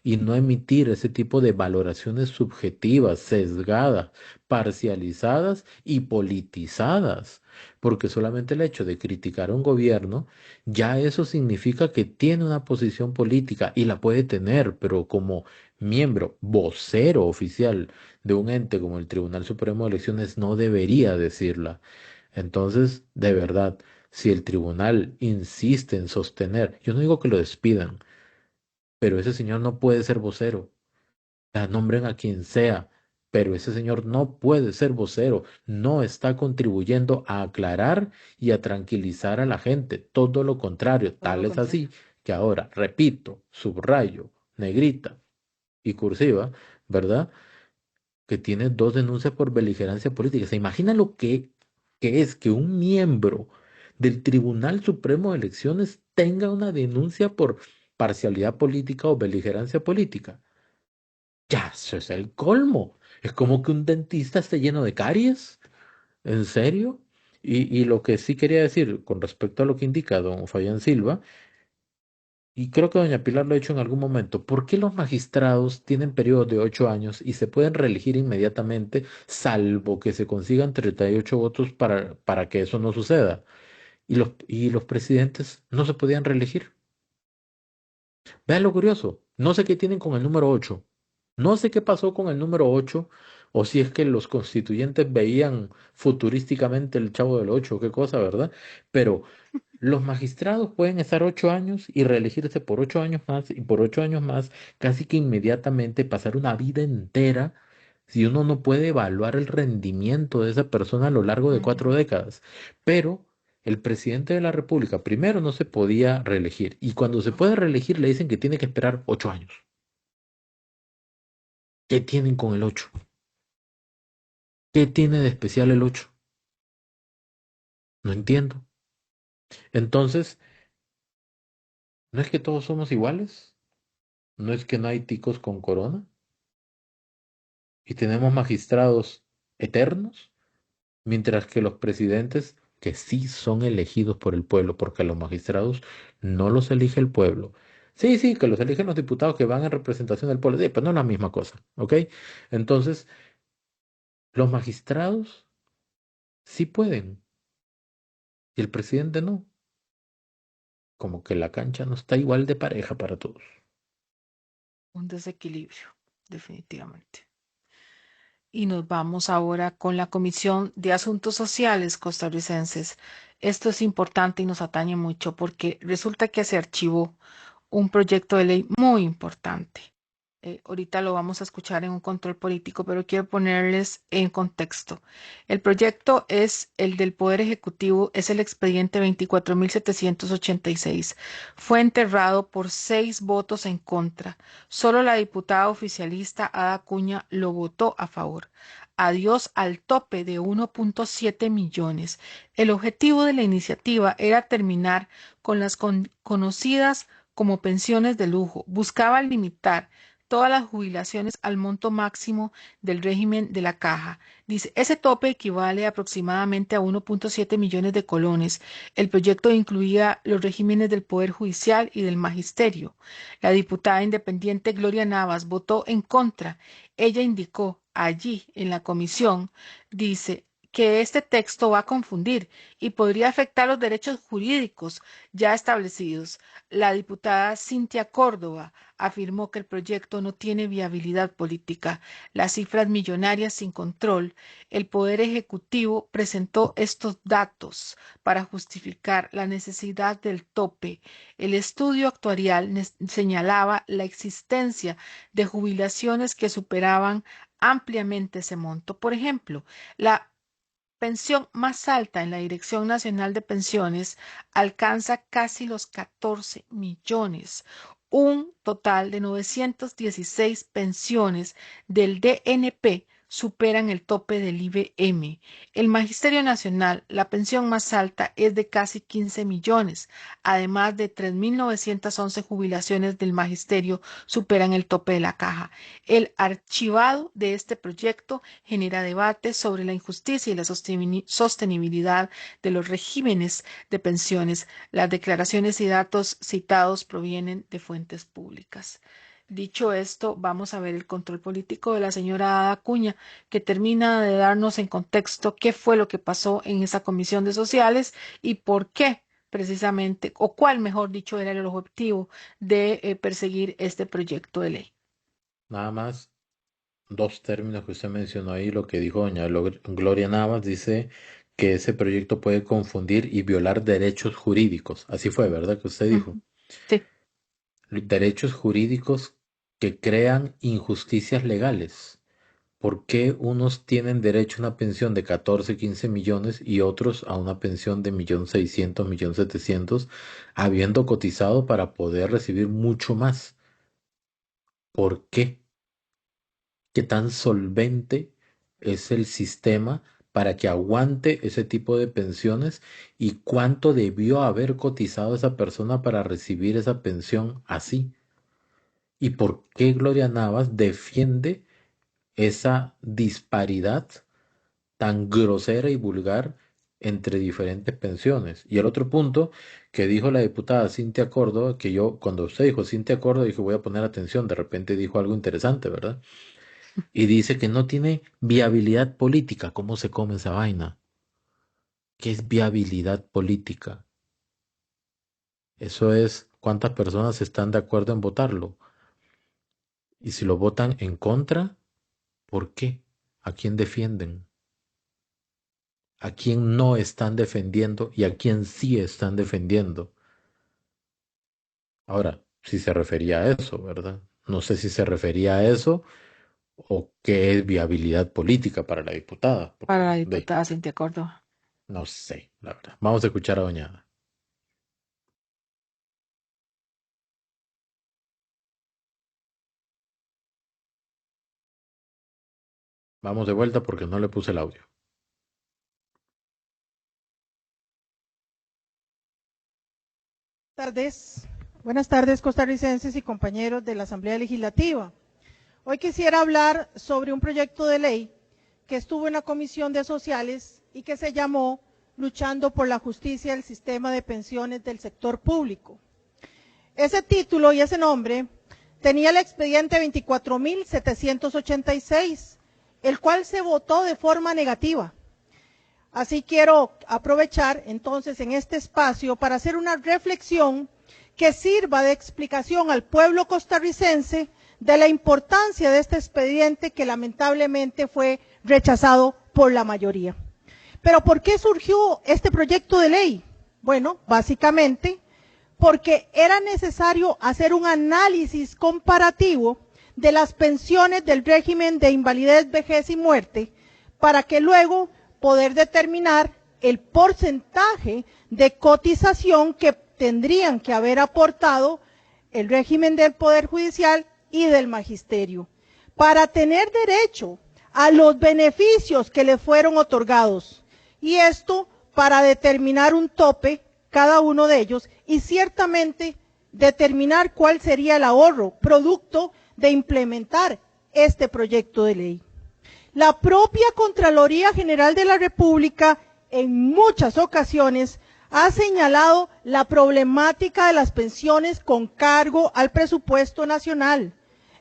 y no emitir ese tipo de valoraciones subjetivas, sesgadas, parcializadas y politizadas, porque solamente el hecho de criticar a un gobierno, ya eso significa que tiene una posición política y la puede tener, pero como miembro, vocero oficial de un ente como el Tribunal Supremo de Elecciones no debería decirla. Entonces, de verdad, si el tribunal insiste en sostener, yo no digo que lo despidan, pero ese señor no puede ser vocero. La nombren a quien sea, pero ese señor no puede ser vocero, no está contribuyendo a aclarar y a tranquilizar a la gente, todo lo contrario, Todo tal lo es contrario. así que ahora, repito, subrayo, negrita y cursiva, ¿verdad? Que tiene dos denuncias por beligerancia política. ¿Se imagina lo que es que un miembro del Tribunal Supremo de Elecciones tenga una denuncia por parcialidad política o beligerancia política? Ya, eso es el colmo. Es como que un dentista esté lleno de caries. ¿En serio? Y lo que sí quería decir con respecto a lo que indica don Fabián Silva, y creo que doña Pilar lo ha hecho en algún momento. ¿Por qué los magistrados tienen periodos de 8 años y se pueden reelegir inmediatamente, salvo que se consigan 38 votos para que eso no suceda? Y los presidentes no se podían reelegir. Vean lo curioso. No sé qué tienen con el número 8. No sé qué pasó con el número 8, o si es que los constituyentes veían futurísticamente el Chavo del 8 o qué cosa, ¿verdad? Pero los magistrados pueden estar 8 años y reelegirse por 8 años más y por 8 años más, casi que inmediatamente pasar una vida entera si uno no puede evaluar el rendimiento de esa persona a lo largo de Ujú. 4 décadas. Pero el presidente de la República primero no se podía reelegir y cuando se puede reelegir le dicen que tiene que esperar 8 años. ¿Qué tienen con el 8? ¿Qué tiene de especial el 8? No entiendo. Entonces, ¿no es que todos somos iguales? ¿No es que no hay ticos con corona? Y tenemos magistrados eternos, mientras que los presidentes, que sí son elegidos por el pueblo, porque a los magistrados no los elige el pueblo. Sí, sí, que los eligen los diputados que van en representación del pueblo, sí, pero no es la misma cosa, ¿ok? Entonces, los magistrados sí pueden y el presidente no. Como que la cancha no está igual de pareja para todos. Un desequilibrio, definitivamente. Y nos vamos ahora con la Comisión de Asuntos Sociales costarricenses. Esto es importante y nos atañe mucho porque resulta que se archivó un proyecto de ley muy importante ahorita lo vamos a escuchar en un control político, pero quiero ponerles en contexto. El proyecto es el del Poder Ejecutivo, es el expediente 24.786. Fue enterrado por 6 votos en contra. Solo la diputada oficialista Ada Acuña lo votó a favor. Adiós al tope de 1.7 millones. El objetivo de la iniciativa era terminar con las conocidas como pensiones de lujo. Buscaba limitar todas las jubilaciones al monto máximo del régimen de la caja. Dice, ese tope equivale aproximadamente a 1.7 millones de colones. El proyecto incluía los regímenes del Poder Judicial y del Magisterio. La diputada independiente Gloria Navas votó en contra. Ella indicó allí en la comisión, dice, que este texto va a confundir y podría afectar los derechos jurídicos ya establecidos. La diputada Cintia Córdoba afirmó que el proyecto no tiene viabilidad política. Las cifras millonarias sin control. El Poder Ejecutivo presentó estos datos para justificar la necesidad del tope. El estudio actuarial señalaba la existencia de jubilaciones que superaban ampliamente ese monto. Por ejemplo, la pensión más alta en la Dirección Nacional de Pensiones alcanza casi los 14 millones. Un total de 916 pensiones del DNP superan el tope del IBM. El Magisterio Nacional, la pensión más alta es de casi 15 millones. Además de 3.911 jubilaciones del Magisterio superan el tope de la caja. El archivado de este proyecto genera debates sobre la injusticia y la sostenibilidad de los regímenes de pensiones. Las declaraciones y datos citados provienen de fuentes públicas. Dicho esto, vamos a ver el control político de la señora Ada Acuña, que termina de darnos en contexto qué fue lo que pasó en esa comisión de sociales y por qué precisamente, o cuál, mejor dicho, era el objetivo de perseguir este proyecto de ley. Nada más 2 términos que usted mencionó ahí, lo que dijo doña Gloria Navas, dice que ese proyecto puede confundir y violar derechos jurídicos. Así fue, ¿verdad? Que usted dijo. Sí. Derechos jurídicos que crean injusticias legales. ¿Por qué unos tienen derecho a una pensión de 14, 15 millones y otros a una pensión de 1.600.000, 1.700.000, habiendo cotizado para poder recibir mucho más? ¿Por qué? ¿Qué tan solvente es el sistema para que aguante ese tipo de pensiones y cuánto debió haber cotizado esa persona para recibir esa pensión así? ¿Y por qué Gloria Navas defiende esa disparidad tan grosera y vulgar entre diferentes pensiones? Y el otro punto que dijo la diputada Cintia Córdoba, que yo cuando usted dijo Cintia Córdoba dije voy a poner atención, de repente dijo algo interesante, ¿verdad? Y dice que no tiene viabilidad política. ¿Cómo se come esa vaina? ¿Qué es viabilidad política? Eso es cuántas personas están de acuerdo en votarlo. Y si lo votan en contra, ¿por qué? ¿A quién defienden? ¿A quién no están defendiendo y a quién sí están defendiendo? Ahora, si se refería a eso, ¿verdad? No sé si se refería a eso o qué es viabilidad política para la diputada. Para la diputada Cintia Córdoba. No sé, la verdad. Vamos a escuchar a doña Ada. Vamos de vuelta porque no le puse el audio. Buenas tardes, costarricenses y compañeros de la Asamblea Legislativa. Hoy quisiera hablar sobre un proyecto de ley que estuvo en la Comisión de Sociales y que se llamó Luchando por la Justicia del Sistema de Pensiones del Sector Público. Ese título y ese nombre tenía el expediente 24.786, el cual se votó de forma negativa. Así quiero aprovechar entonces en este espacio para hacer una reflexión que sirva de explicación al pueblo costarricense de la importancia de este expediente que lamentablemente fue rechazado por la mayoría. Pero ¿por qué surgió este proyecto de ley? Bueno, básicamente porque era necesario hacer un análisis comparativo de las pensiones del régimen de invalidez, vejez y muerte, para que luego poder determinar el porcentaje de cotización que tendrían que haber aportado el régimen del Poder Judicial y del Magisterio, para tener derecho a los beneficios que le fueron otorgados. Y esto para determinar un tope, cada uno de ellos, y ciertamente determinar cuál sería el ahorro producto de implementar este proyecto de ley. La propia Contraloría General de la República en muchas ocasiones ha señalado la problemática de las pensiones con cargo al presupuesto nacional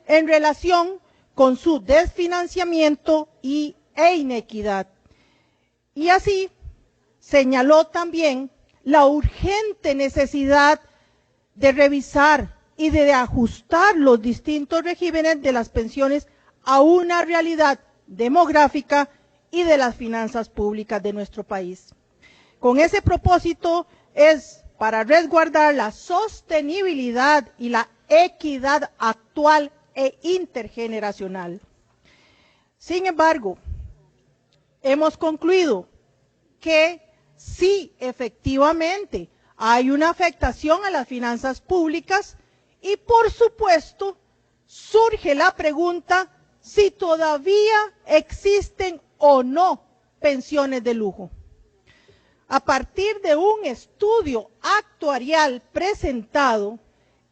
en relación con su desfinanciamiento e inequidad. Y así señaló también la urgente necesidad de revisar y de ajustar los distintos regímenes de las pensiones a una realidad demográfica y de las finanzas públicas de nuestro país. Con ese propósito es para resguardar la sostenibilidad y la equidad actual e intergeneracional. Sin embargo, hemos concluido que sí, efectivamente, hay una afectación a las finanzas públicas y, por supuesto, surge la pregunta si todavía existen o no pensiones de lujo. A partir de un estudio actuarial presentado,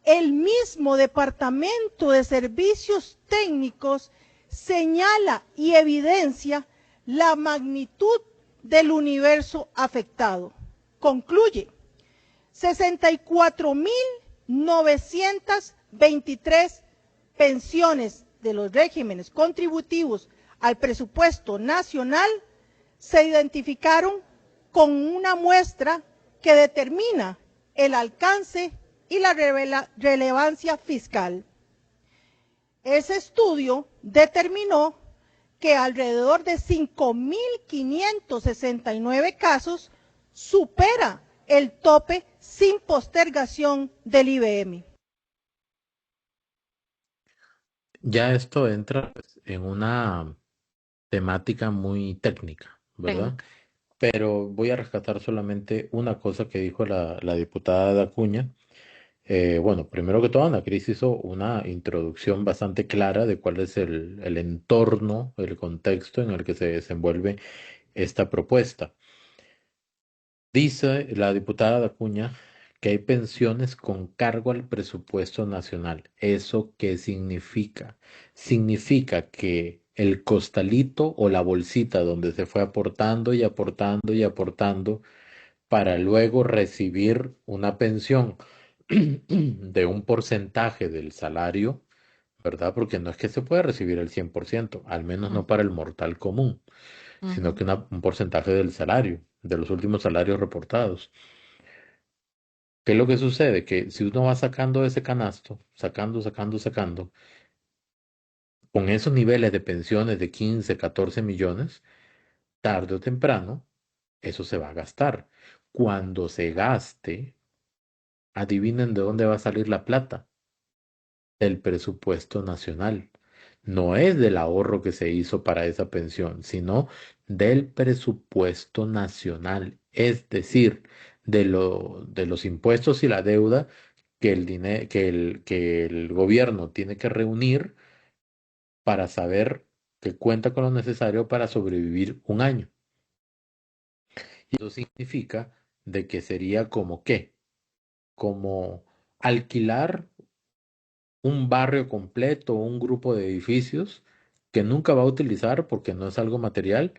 el mismo Departamento de Servicios Técnicos señala y evidencia la magnitud del universo afectado. Concluye, 64.923 pensiones de los regímenes contributivos al presupuesto nacional se identificaron con una muestra que determina el alcance y la relevancia fiscal. Ese estudio determinó que alrededor de 5.569 casos supera el tope sin postergación del IBM. Ya esto entra pues, en una temática muy técnica, ¿verdad? Técnica. Pero voy a rescatar solamente una cosa que dijo la diputada Dacuña. Bueno, primero que todo, Ana Cris hizo una introducción bastante clara de cuál es el entorno, el contexto en el que se desenvuelve esta propuesta. Dice la diputada Dacuña que hay pensiones con cargo al presupuesto nacional. ¿Eso qué significa? Significa que el costalito o la bolsita donde se fue aportando y aportando y aportando para luego recibir una pensión de un porcentaje del salario, ¿verdad? Porque no es que se pueda recibir el 100%, al menos no para el mortal común, sino que un porcentaje del salario, de los últimos salarios reportados. ¿Qué es lo que sucede? Que si uno va sacando ese canasto, sacando, con esos niveles de pensiones de 15, 14 millones, tarde o temprano, eso se va a gastar. Cuando se gaste, adivinen de dónde va a salir la plata. Del presupuesto nacional. No es del ahorro que se hizo para esa pensión, sino del presupuesto nacional. Es decir, de los impuestos y la deuda que que el gobierno tiene que reunir para saber que cuenta con lo necesario para sobrevivir un año. Y eso significa de que sería como qué, como alquilar un barrio completo, un grupo de edificios que nunca va a utilizar porque no es algo material,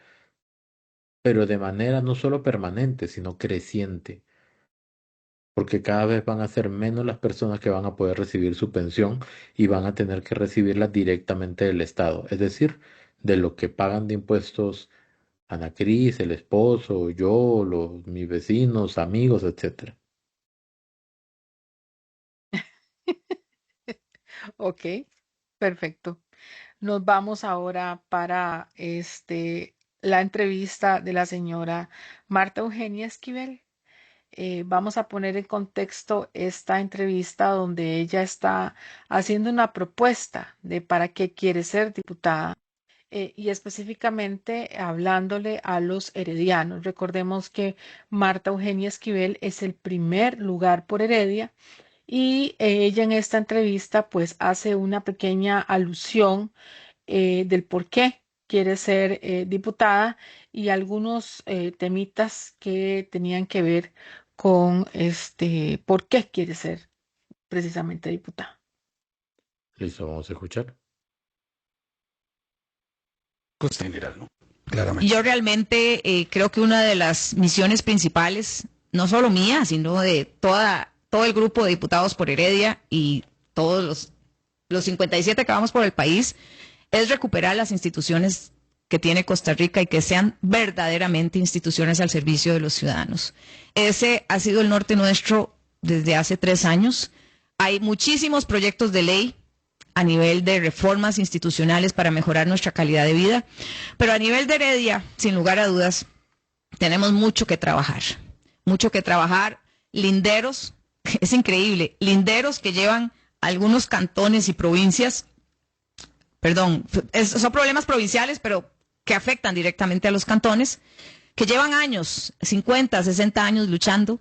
pero de manera no solo permanente, sino creciente, porque cada vez van a ser menos las personas que van a poder recibir su pensión y van a tener que recibirla directamente del Estado, es decir, de lo que pagan de impuestos Ana Cris, el esposo, yo, mis vecinos, amigos, etcétera. Ok, perfecto. Nos vamos ahora para la entrevista de la señora Marta Eugenia Esquivel. Vamos a poner en contexto esta entrevista donde ella está haciendo una propuesta de para qué quiere ser diputada y específicamente hablándole a los heredianos. Recordemos que Marta Eugenia Esquivel es el primer lugar por Heredia y ella en esta entrevista pues hace una pequeña alusión del por qué quiere ser diputada y algunos temitas que tenían que ver con este por qué quiere ser precisamente diputada. Listo, vamos a escuchar. Costa general, ¿no? Y Claramente. yo realmente creo que una de las misiones principales, no solo mía, sino de todo el grupo de diputados por Heredia y todos los 57 que vamos por el país, es recuperar las instituciones que tiene Costa Rica y que sean verdaderamente instituciones al servicio de los ciudadanos. Ese ha sido el norte nuestro desde hace 3 años. Hay muchísimos proyectos de ley a nivel de reformas institucionales para mejorar nuestra calidad de vida, pero a nivel de Heredia, sin lugar a dudas, tenemos mucho que trabajar. Mucho que trabajar. Linderos, es increíble, linderos que llevan algunos cantones y provincias, son problemas provinciales, pero que afectan directamente a los cantones, que llevan años, 50, 60 años luchando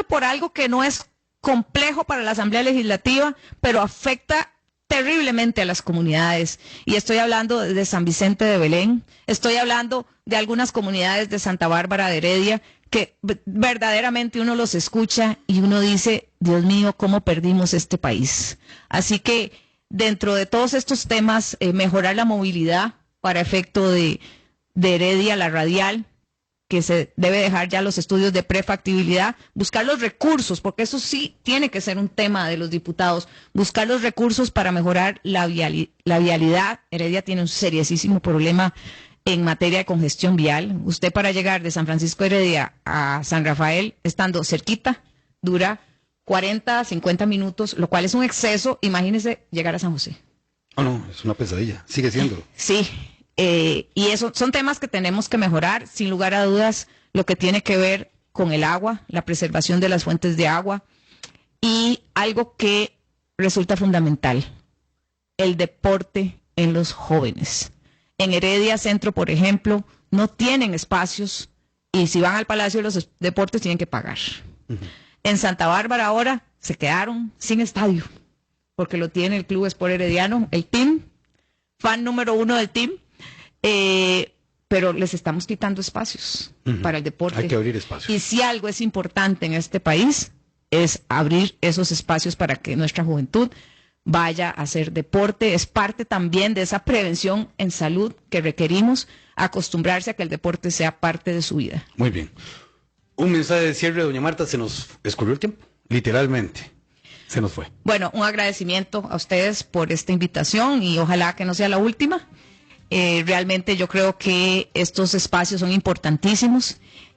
por algo que no es complejo para la Asamblea Legislativa, pero afecta terriblemente a las comunidades. Y estoy hablando de San Vicente de Belén, estoy hablando de algunas comunidades de Santa Bárbara de Heredia, que verdaderamente uno los escucha y uno dice, Dios mío, ¿cómo perdimos este país? Así que dentro de todos estos temas, mejorar la movilidad para efecto de Heredia, la radial, que se debe dejar ya los estudios de prefactibilidad, buscar los recursos, porque eso sí tiene que ser un tema de los diputados, buscar los recursos para mejorar la vialidad. Heredia tiene un seriosísimo problema en materia de congestión vial. Usted para llegar de San Francisco de Heredia a San Rafael, estando cerquita, dura 40, 50 minutos, lo cual es un exceso. Imagínese llegar a San José. Oh, no, es una pesadilla. Sigue siendo. Sí. Y eso son temas que tenemos que mejorar, sin lugar a dudas, lo que tiene que ver con el agua, la preservación de las fuentes de agua y algo que resulta fundamental, el deporte en los jóvenes. En Heredia Centro, por ejemplo, no tienen espacios y si van al Palacio de los Deportes tienen que pagar. En Santa Bárbara ahora se quedaron sin estadio, porque lo tiene el Club Sport Herediano, el team, fan número 1 del team. Pero les estamos quitando espacios para el deporte. Hay que abrir espacios. Y si algo es importante en este país, es abrir esos espacios para que nuestra juventud vaya a hacer deporte. Es parte también de esa prevención en salud que requerimos, acostumbrarse a que el deporte sea parte de su vida. Muy bien. Un mensaje de cierre, doña Marta, se nos escurrió el tiempo, literalmente. Se nos fue. Bueno, un agradecimiento a ustedes por esta invitación y ojalá que no sea la última. Realmente yo creo que estos espacios son importantísimos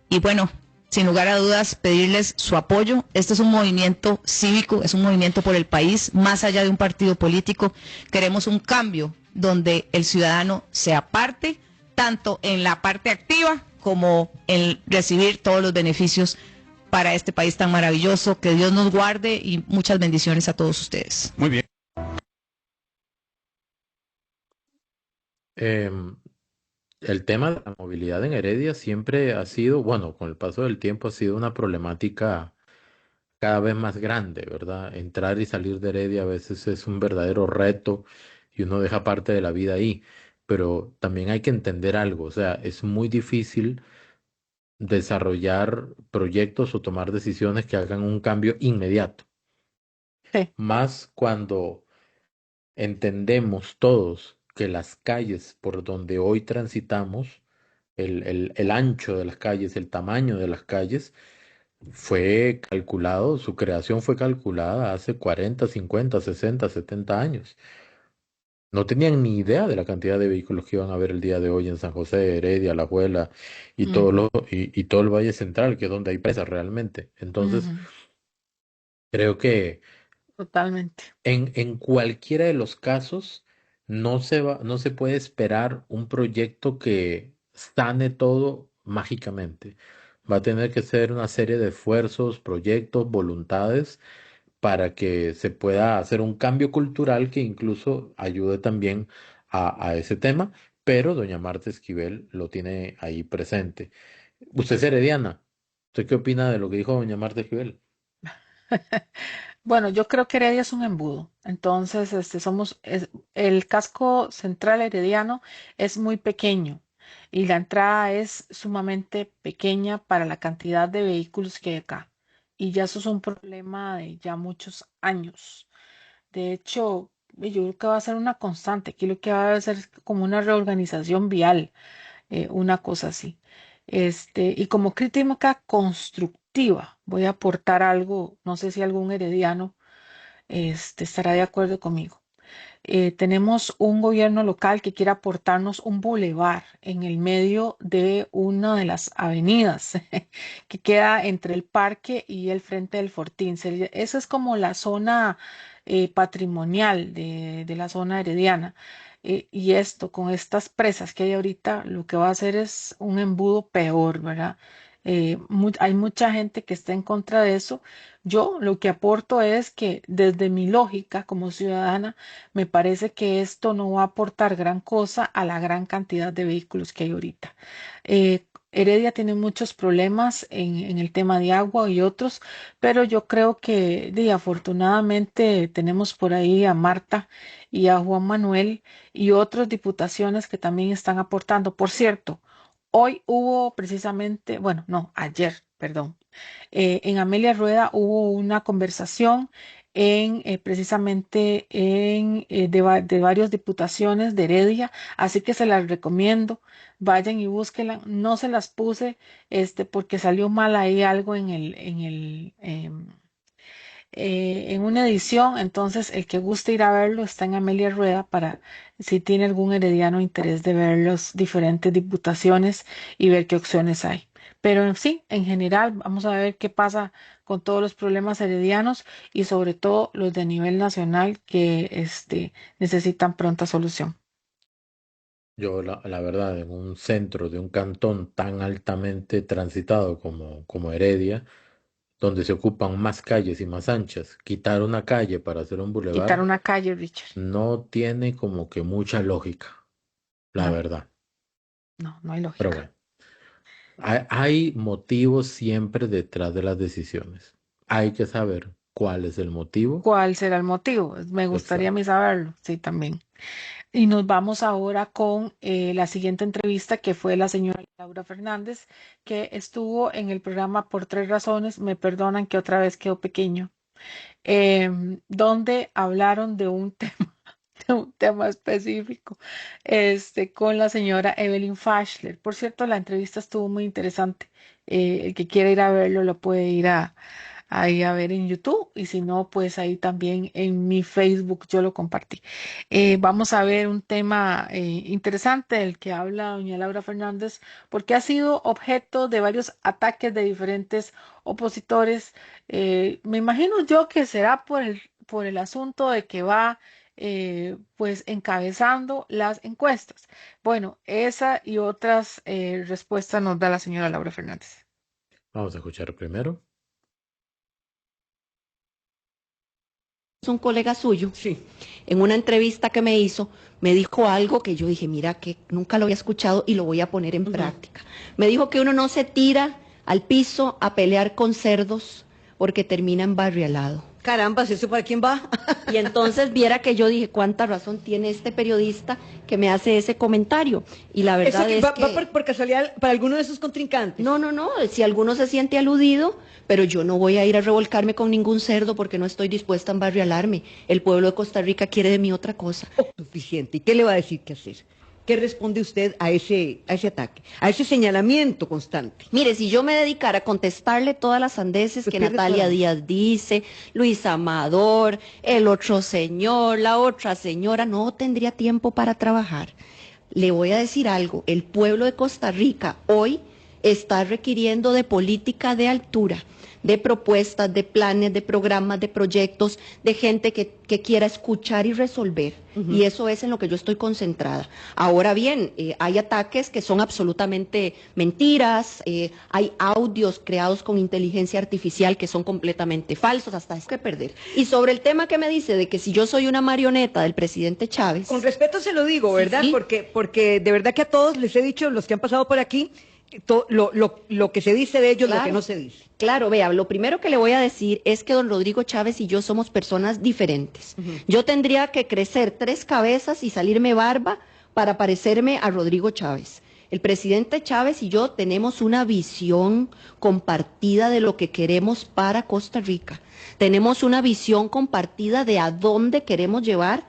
y bueno, sin lugar a dudas, pedirles su apoyo. Este es un movimiento cívico, es un movimiento por el país, más allá de un partido político. Queremos un cambio donde el ciudadano sea parte, tanto en la parte activa como en recibir todos los beneficios para este país tan maravilloso. Que Dios nos guarde y muchas bendiciones a todos ustedes. Muy bien. El tema de la movilidad en Heredia siempre ha sido, bueno, con el paso del tiempo ha sido una problemática cada vez más grande, ¿verdad? Entrar y salir de Heredia a veces es un verdadero reto y uno deja parte de la vida ahí, pero también hay que entender algo, o sea, es muy difícil desarrollar proyectos o tomar decisiones que hagan un cambio inmediato, Sí. más cuando entendemos todos que las calles por donde hoy transitamos, el ancho de las calles, el tamaño de las calles, fue calculado, su creación fue calculada hace 40, 50, 60, 70 años. No tenían ni idea de la cantidad de vehículos que iban a haber el día de hoy en San José, Heredia, La Juela y y todo el Valle Central, que es donde hay presas realmente. Entonces, creo que Totalmente. en cualquiera de los casos no se puede esperar un proyecto que sane todo mágicamente. Va a tener que ser una serie de esfuerzos, proyectos, voluntades para que se pueda hacer un cambio cultural que incluso ayude también a ese tema, pero doña Marta Esquivel lo tiene ahí presente. Usted es herediana. ¿Usted qué opina de lo que dijo doña Marta Esquivel? Bueno, yo creo que Heredia es un embudo. Entonces, el casco central herediano es muy pequeño y la entrada es sumamente pequeña para la cantidad de vehículos que hay acá. Y ya eso es un problema de ya muchos años. De hecho, yo creo que va a ser una constante. Aquí lo que va a ser es como una reorganización vial, una cosa así. Y como crítica constructiva, voy a aportar algo, no sé si algún herediano estará de acuerdo conmigo. Tenemos un gobierno local que quiere aportarnos un bulevar en el medio de una de las avenidas que queda entre el parque y el frente del Fortín. Esa es como la zona patrimonial de la zona herediana. Y esto, con estas presas que hay ahorita, lo que va a hacer es un embudo peor, ¿verdad? Hay mucha gente que está en contra de eso. Yo lo que aporto es que desde mi lógica como ciudadana, me parece que esto no va a aportar gran cosa a la gran cantidad de vehículos que hay ahorita. Heredia tiene muchos problemas en el tema de agua y otros, pero yo creo que afortunadamente tenemos por ahí a Marta y a Juan Manuel y otras diputaciones que también están aportando. Por cierto, hoy hubo precisamente, bueno, no, ayer, perdón, en Amelia Rueda hubo una conversación precisamente de varias diputaciones de Heredia, así que se las recomiendo, vayan y búsquenla. No se las puse porque salió mal ahí algo en una edición, entonces el que guste ir a verlo está en Amelia Rueda para si tiene algún herediano interés de ver las diferentes diputaciones y ver qué opciones hay. Pero sí, en general, vamos a ver qué pasa con todos los problemas heredianos y sobre todo los de nivel nacional que necesitan pronta solución. Yo, la verdad, en un centro de un cantón tan altamente transitado como Heredia, donde se ocupan más calles y más anchas, quitar una calle para hacer un Quitar bulevar una calle, Richard. no tiene como que mucha lógica, la No, verdad. no hay Pero lógica. bueno, hay motivos siempre detrás de las decisiones. Hay que saber cuál es el motivo. ¿Cuál será el motivo? Me gustaría a mí Exacto. saberlo, sí, también. Y nos vamos ahora con la siguiente entrevista que fue la señora Laura Fernández, que estuvo en el programa Por Tres Razones, me perdonan que otra vez quedó pequeño, donde hablaron de un tema, de un tema específico, con la señora Evelyn Fashler. Por cierto, la entrevista estuvo muy interesante. El que quiera ir a verlo lo puede ir ahí a ver en YouTube y si no, pues ahí también en mi Facebook yo lo compartí. Vamos a ver un tema interesante del que habla doña Laura Fernández, porque ha sido objeto de varios ataques de diferentes opositores. Me imagino yo que será por el asunto de que va pues encabezando las encuestas. Bueno, esa y otras respuestas nos da la señora Laura Fernández. Vamos a escuchar primero. Un colega suyo, en una entrevista que me hizo, me dijo algo que yo dije, mira, que nunca lo había escuchado y lo voy a poner en práctica. Me dijo que uno no se tira al piso a pelear con cerdos porque termina embarrialado. Caramba, ¿eso para quién va? Y entonces viera que yo dije, cuánta razón tiene este periodista que me hace ese comentario. Y la verdad es que... ¿Va por casualidad para alguno de sus contrincantes? No, si alguno se siente aludido, pero yo no voy a ir a revolcarme con ningún cerdo porque no estoy dispuesta a embarrialarme. El pueblo de Costa Rica quiere de mí otra cosa. Suficiente. ¿Y qué le va a decir qué hacer? ¿Qué responde usted a ese ataque, a ese señalamiento constante? Mire, si yo me dedicara a contestarle todas las sandeces que Natalia Díaz dice, Luis Amador, el otro señor, la otra señora, no tendría tiempo para trabajar. Le voy a decir algo, el pueblo de Costa Rica hoy está requiriendo de política de altura, de propuestas, de planes, de programas, de proyectos, de gente que quiera escuchar y resolver. Y eso es en lo que yo estoy concentrada. Ahora bien, hay ataques que son absolutamente mentiras, hay audios creados con inteligencia artificial que son completamente falsos, hasta es que perder. Y sobre el tema que me dice de que si yo soy una marioneta del presidente Chávez. Con respeto se lo digo, ¿verdad? Sí. Porque de verdad que a todos les he dicho, los que han pasado por aquí, lo que se dice de ellos, Claro. lo que no se dice. Claro, vea, lo primero que le voy a decir es que don Rodrigo Chávez y yo somos personas diferentes. Yo tendría que crecer 3 cabezas y salirme barba para parecerme a Rodrigo Chávez. El presidente Chávez y yo tenemos una visión compartida de lo que queremos para Costa Rica. Tenemos una visión compartida de a dónde queremos llevar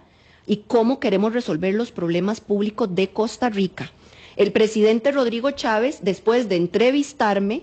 y cómo queremos resolver los problemas públicos de Costa Rica. El presidente Rodrigo Chávez, después de entrevistarme,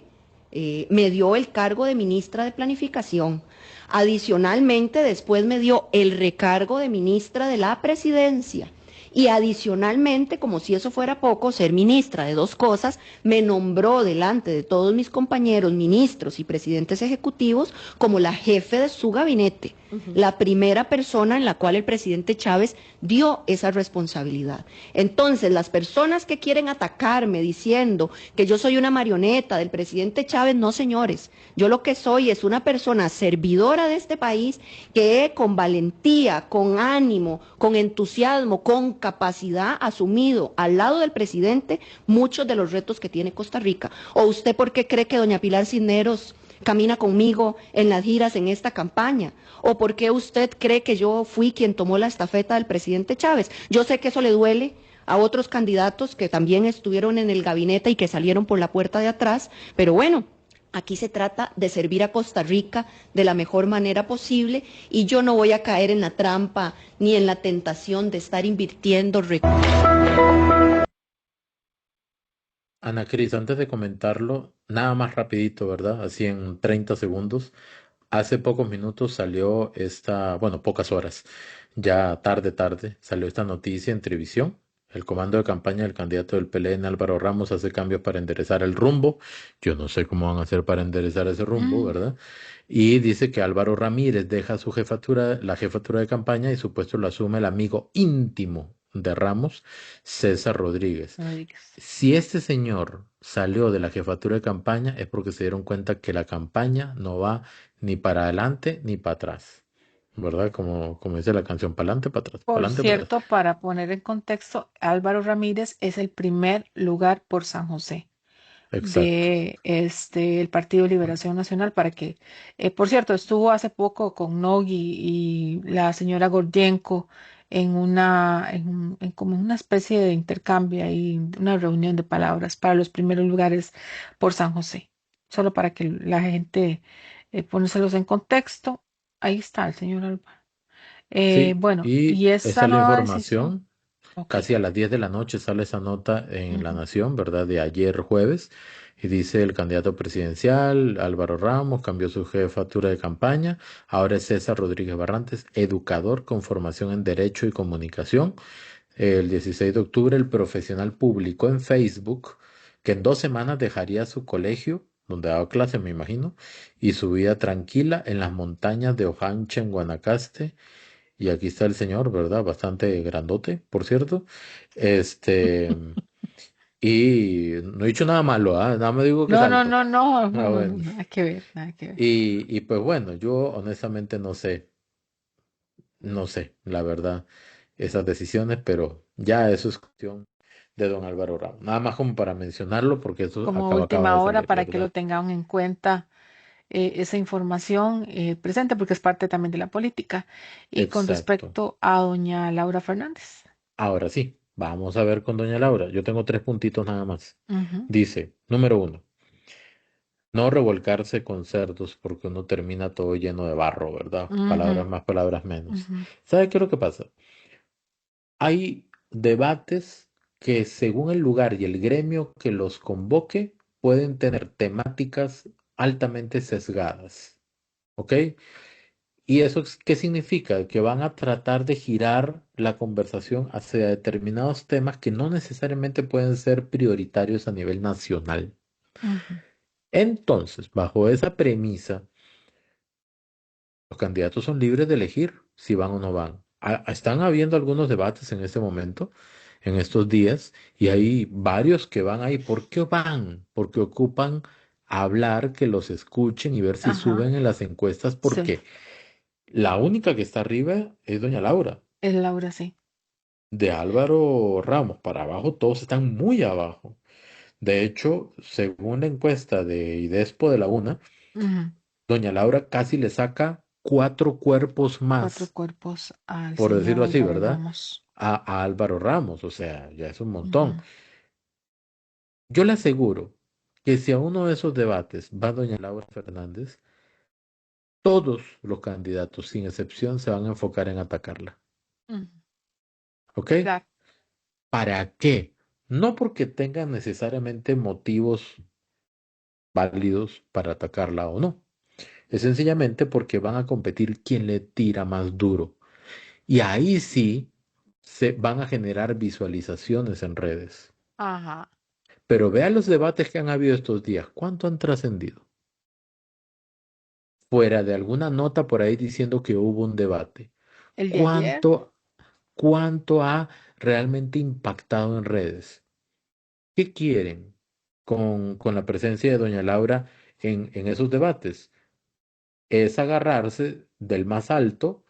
me dio el cargo de ministra de Planificación. Adicionalmente, después me dio el recargo de ministra de la Presidencia. Y adicionalmente, como si eso fuera poco, ser ministra de 2 cosas, me nombró delante de todos mis compañeros, ministros y presidentes ejecutivos, como la jefe de su gabinete, la primera persona en la cual el presidente Chávez dio esa responsabilidad. Entonces, las personas que quieren atacarme diciendo que yo soy una marioneta del presidente Chávez, no, señores, yo lo que soy es una persona servidora de este país que con valentía, con ánimo, con entusiasmo, con capacidad asumido al lado del presidente muchos de los retos que tiene Costa Rica. ¿O usted por qué cree que doña Pilar Cisneros camina conmigo en las giras en esta campaña? ¿O por qué usted cree que yo fui quien tomó la estafeta del presidente Chávez? Yo sé que eso le duele a otros candidatos que también estuvieron en el gabinete y que salieron por la puerta de atrás, pero bueno, aquí se trata de servir a Costa Rica de la mejor manera posible y yo no voy a caer en la trampa ni en la tentación de estar invirtiendo recursos. Ana Cris, antes de comentarlo, nada más rapidito, ¿verdad? Así en 30 segundos. Hace pocos minutos salió bueno, pocas horas, ya tarde, salió esta noticia en televisión. El comando de campaña del candidato del PLN, Álvaro Ramos, hace cambios para enderezar el rumbo. Yo no sé cómo van a hacer para enderezar ese rumbo, ¿verdad? Y dice que Álvaro Ramírez deja la jefatura de campaña y su puesto lo asume el amigo íntimo de Ramos, César Rodríguez. Si este señor salió de la jefatura de campaña es porque se dieron cuenta que la campaña no va ni para adelante ni para atrás, ¿verdad? Como dice la canción, para adelante, para atrás, para Por adelante, para atrás. cierto, para poner en contexto, Álvaro Ramírez es el primer lugar por San José Exacto. de el Partido de Liberación Nacional, para que, por cierto, estuvo hace poco con Nogui y la señora Gordienko como una especie de intercambio y una reunión de palabras para los primeros lugares por San José. Solo para que la gente ponérselos en contexto. Ahí está el señor Álvaro. Sí, Bueno, y y esa esa es la nueva decisión, información. ok. Casi a las 10 de la noche sale esa nota en La Ujú. Nación, ¿verdad? De ayer jueves. Y dice el candidato presidencial, Álvaro Ramos, cambió su jefatura de campaña. Ahora es César Rodríguez Barrantes, educador con formación en Derecho y Comunicación. El 16 de octubre, el profesional publicó en Facebook que en 2 semanas dejaría su colegio, donde daba clases, me imagino, y su vida tranquila en las montañas de Ojancha, en Guanacaste. Y aquí está el señor, ¿verdad? Bastante grandote, por cierto. Este, y no he dicho nada malo, ¿ah? Nada más digo que es No, no, alto. no, no, Bueno. nada que ver, nada que ver. Y pues bueno, yo honestamente no sé, la verdad, esas decisiones, pero ya eso es cuestión de don Álvaro Ramos. Nada más como para mencionarlo, porque eso Como acaba última de hora salir, para que ¿verdad? lo tengan en cuenta esa información presente, porque es parte también de la política. Y con Exacto. respecto a doña Laura Fernández. Ahora sí, vamos a ver con doña Laura. Yo tengo 3 puntitos nada más. Ujú, Dice, número 1, no revolcarse con cerdos porque uno termina todo lleno de barro, ¿verdad? Palabras ujú, más, palabras menos. ujú. ¿Sabe qué es lo que pasa? Hay debates que según el lugar y el gremio que los convoque pueden tener temáticas altamente sesgadas, ¿ok? ¿Y eso qué significa? Que van a tratar de girar la conversación hacia determinados temas que no necesariamente pueden ser prioritarios a nivel nacional. Ujú. Entonces, bajo esa premisa, los candidatos son libres de elegir si van o no van. Están habiendo algunos debates en este momento, en estos días, y hay varios que van ahí. ¿Por qué van? Porque ocupan hablar, que los escuchen y ver si Ajá, suben en las encuestas, sí, porque la única que está arriba es doña Laura. es Laura, sí. De Álvaro Ramos para abajo, todos están muy abajo. De hecho, según la encuesta de IDESPO de la UNA, Ujú. doña Laura casi le saca 4 cuerpos 4 más, cuerpos al por señor decirlo así, Álvaro ¿verdad? Ramos. A Álvaro Ramos, o sea, ya es un montón. Ujú. Yo le aseguro que si a uno de esos debates va doña Laura Fernández, todos los candidatos, sin excepción, se van a enfocar en atacarla. Ujú. ¿Ok? Claro. ¿Para qué? No porque tengan necesariamente motivos válidos para atacarla o no. Es sencillamente porque van a competir quién le tira más duro. Y ahí sí se van a generar visualizaciones en redes. Ajá. Pero vea los debates que han habido estos días. ¿Cuánto han trascendido? Fuera de alguna nota por ahí diciendo que hubo un debate. El de ayer. ¿Cuánto, cuánto ha realmente impactado en redes? ¿Qué quieren con la presencia de doña Laura en esos debates? Es agarrarse del más alto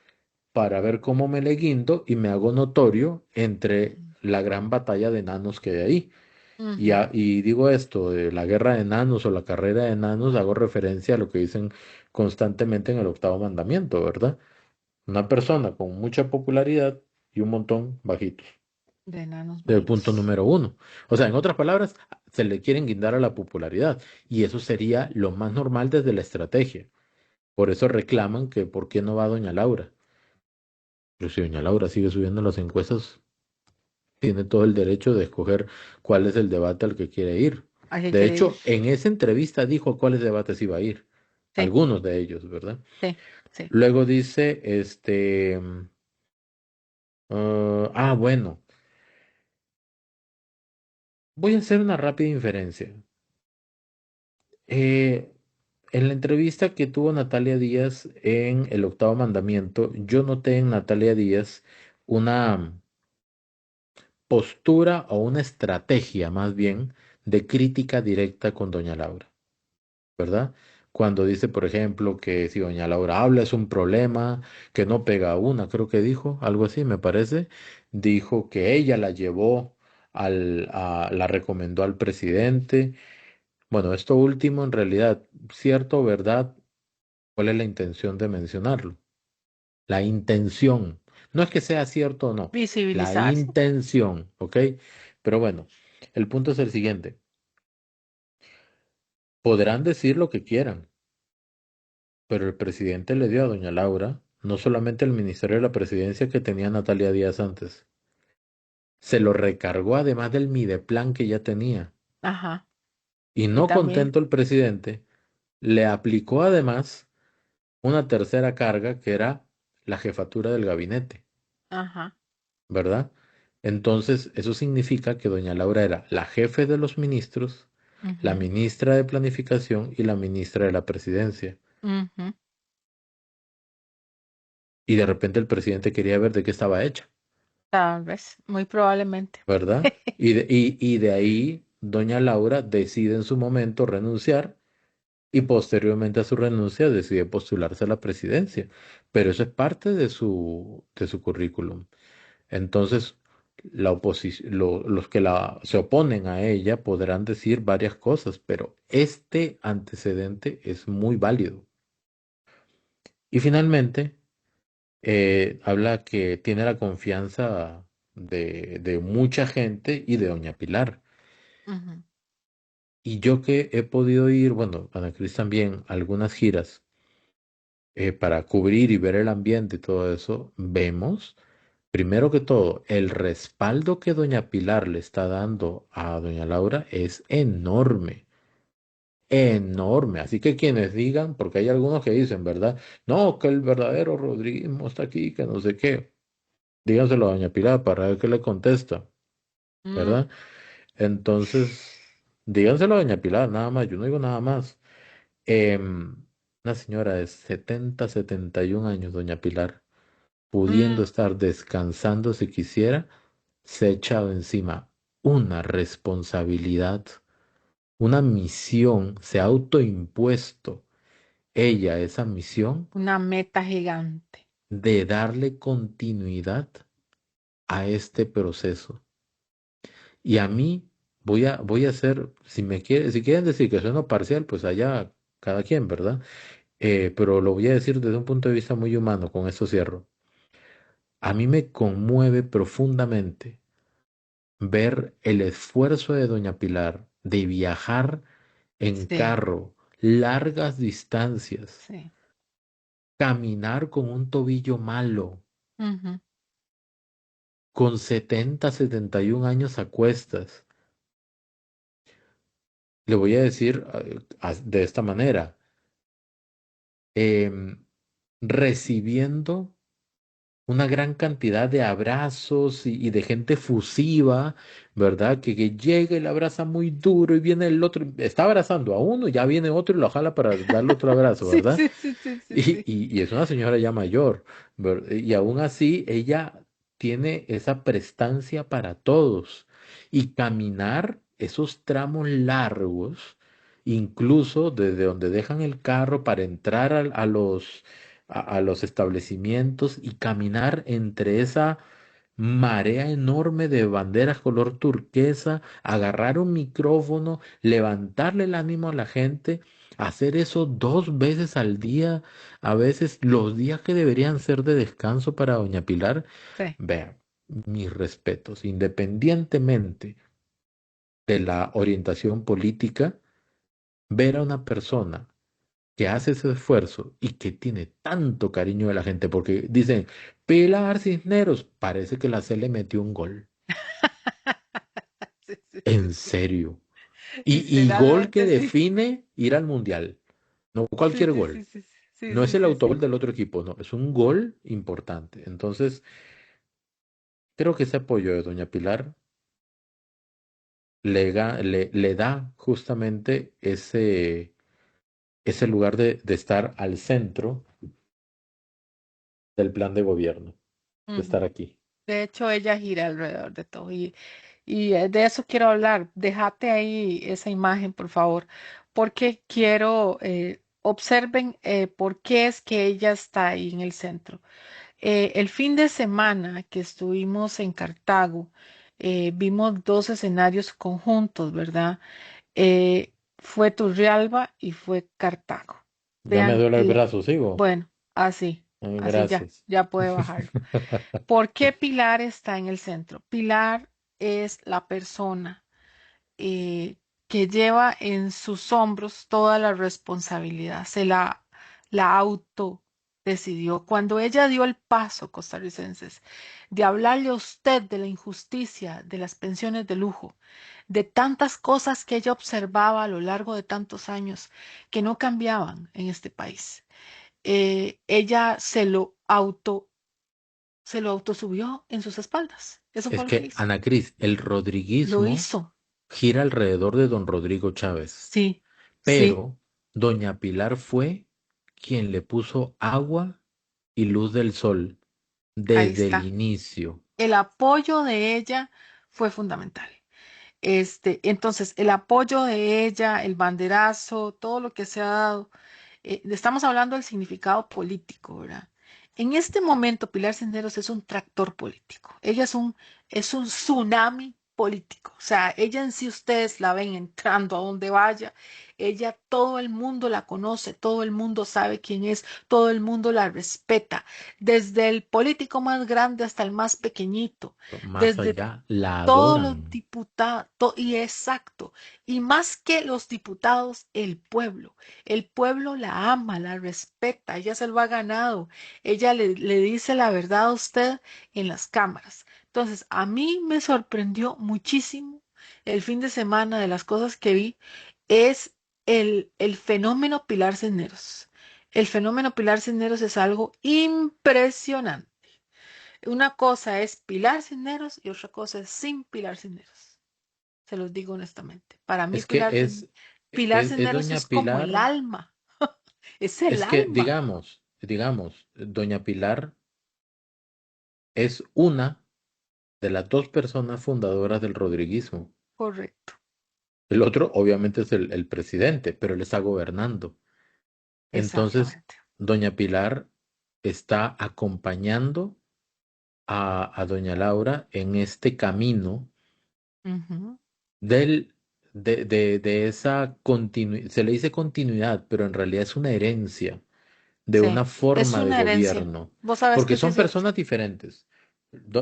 para ver cómo me le guindo y me hago notorio entre la gran batalla de enanos que hay ahí. Ujú. Y digo esto, de la guerra de enanos o la carrera de enanos, hago referencia a lo que dicen constantemente en el octavo mandamiento, ¿verdad? Una persona con mucha popularidad y un montón bajitos. De enanos Del punto bajitos. número uno. O sea, en otras palabras, se le quieren guindar a la popularidad. Y eso sería lo más normal desde la estrategia. Por eso reclaman que por qué no va doña Laura. Pero si doña Laura sigue subiendo las encuestas, tiene todo el derecho de escoger cuál es el debate al que quiere ir. ¿A qué De quiere ir? hecho, en esa entrevista dijo a cuáles debates iba a ir. Sí, Algunos de ellos, ¿verdad? sí, sí. Luego dice, bueno, voy a hacer una rápida inferencia. Eh, en la entrevista que tuvo Natalia Díaz en El Octavo Mandamiento, yo noté en Natalia Díaz una postura o una estrategia más bien de crítica directa con doña Laura, ¿verdad? Cuando dice, por ejemplo, que si doña Laura habla es un problema, que no pega una, creo que dijo, algo así, me parece, dijo que ella la llevó la recomendó al presidente. Bueno, esto último en realidad, cierto o verdad, ¿cuál es la intención de mencionarlo? La intención. No es que sea cierto o no, la Visibilizarse. intención, ¿ok? Pero bueno, el punto es el siguiente. Podrán decir lo que quieran, pero el presidente le dio a doña Laura no solamente el Ministerio de la Presidencia que tenía Natalia Díaz antes, se lo recargó además del Mideplan que ya tenía. Ajá. Y Y no también. contento el presidente, le aplicó además una tercera carga que era la jefatura del gabinete, Ajá. ¿verdad? Entonces, eso significa que doña Laura era la jefe de los ministros, la Ujú. ministra de Planificación y la ministra de la Presidencia. Ujú. Y de repente el presidente quería ver de qué estaba hecha, Tal vez, muy probablemente. ¿verdad? Y de ahí doña Laura decide en su momento renunciar y posteriormente a su renuncia decide postularse a la presidencia. Pero eso es parte de su currículum. Entonces, los que se oponen a ella podrán decir varias cosas, pero este antecedente es muy válido. Y finalmente, habla que tiene la confianza de mucha gente y de doña Pilar. Ujú. Y yo que he podido ir, bueno, Ana Cris también, a algunas giras para cubrir y ver el ambiente y todo eso, vemos, primero que todo, el respaldo que doña Pilar le está dando a doña Laura es enorme, enorme. Así que quienes digan, porque hay algunos que dicen, ¿verdad? No, que el verdadero rodriguismo está aquí, que no sé qué. Díganselo a doña Pilar para ver qué le contesta, Mm. ¿verdad? Entonces, Díganselo a doña Pilar, nada más, yo no digo nada más. Em, una señora de 70, 71 años, doña Pilar, pudiendo Mm, estar descansando si quisiera, se ha echado encima una responsabilidad, una misión, se ha autoimpuesto ella esa misión una meta gigante. de darle continuidad a este proceso. Y a mí voy a hacer, si quieren decir que sueno parcial, pues allá cada quien, ¿verdad? Pero lo voy a decir desde un punto de vista muy humano, con esto cierro. A mí me conmueve profundamente ver el esfuerzo de doña Pilar de viajar en Sí, carro largas distancias, sí. caminar con un tobillo malo, Ujú. con 70, 71 años a cuestas. Le voy a decir de esta manera, em, recibiendo una gran cantidad de abrazos y de gente fusiva, ¿verdad? Que llega y le abraza muy duro y viene el otro, está abrazando a uno, ya viene otro y lo jala para darle otro abrazo, Sí, ¿verdad? sí, sí, sí, sí, Y, sí. y es una señora ya mayor, y aún así ella tiene esa prestancia para todos. Y caminar esos tramos largos, incluso desde donde dejan el carro para entrar a los establecimientos y caminar entre esa marea enorme de banderas color turquesa, agarrar un micrófono, levantarle el ánimo a la gente, hacer eso 2 veces al día, a veces los días que deberían ser de descanso para doña Pilar. Sí. Vean, mis respetos, independientemente de la orientación política, ver a una persona que hace ese esfuerzo y que tiene tanto cariño de la gente, porque dicen, Pilar Cisneros, parece que la C le metió un gol. Sí, sí, sí, En sí. serio. Y gol que Literalmente sí. define ir al mundial. No Sí, cualquier sí, sí, gol. sí, sí, No es sí, el sí, autogol sí. del otro equipo, no. Es un gol importante. Entonces, creo que ese apoyo de doña Pilar le da justamente ese lugar de estar al centro del plan de gobierno, de Ujú. estar aquí. De hecho, ella gira alrededor de todo y de eso quiero hablar. Déjate ahí esa imagen, por favor, porque quiero, observen por qué es que ella está ahí en el centro. El fin de semana que estuvimos en Cartago, vimos dos escenarios conjuntos, ¿verdad? Fue Turrialba y fue Cartago. Ya me Vean, duele el brazo, ¿sigo? bueno, así ya, Gracias. ya puede bajarlo. ¿Por qué Pilar está en el centro? Pilar es la persona que lleva en sus hombros toda la responsabilidad, la auto decidió. Cuando ella dio el paso, costarricenses, de hablarle a usted de la injusticia de las pensiones de lujo, de tantas cosas que ella observaba a lo largo de tantos años que no cambiaban en este país, ella se lo autosubió en sus espaldas. Eso Es fue lo que que, hizo. Ana Cris, el Lo rodriguismo hizo. gira alrededor de don Rodrigo Chávez, Sí, sí, pero doña Pilar fue quien le puso agua y luz del sol ahí desde el está. inicio. El apoyo de ella fue fundamental. Entonces, el apoyo de ella, el banderazo, todo lo que se ha dado, estamos hablando del significado político, ¿verdad? En este momento, Pilar Senderos es un tractor político. Ella es un tsunami político. O sea, ella en sí ustedes la ven entrando a donde vaya. Ella, todo el mundo la conoce, todo el mundo sabe quién es, todo el mundo la respeta, desde el político más grande hasta el más pequeñito, Más desde allá, la todos los adoran. diputados, y exacto, y más que los diputados, el pueblo la ama, la respeta, ella se lo ha ganado, ella le dice la verdad a usted en las cámaras. Entonces, a mí me sorprendió muchísimo el fin de semana de las cosas que vi, es el fenómeno Pilar Cisneros. El fenómeno Pilar Cisneros es algo impresionante. Una cosa es Pilar Cisneros y otra cosa es sin Pilar Cisneros. se los digo honestamente. Para mí Es que Pilar es Cisneros doña es como el Pilar, alma, es el es que alma. digamos, doña Pilar es una de las dos personas fundadoras del rodriguismo. Correcto, El otro, obviamente, es el presidente, pero él está gobernando. Entonces, exactamente. doña Pilar está acompañando a doña Laura en este camino Ujú. del, de esa continuidad, se le dice continuidad, pero en realidad es una herencia de Sí, una es forma de una herencia. gobierno, Vos sabés porque que sí son es cierto. personas diferentes.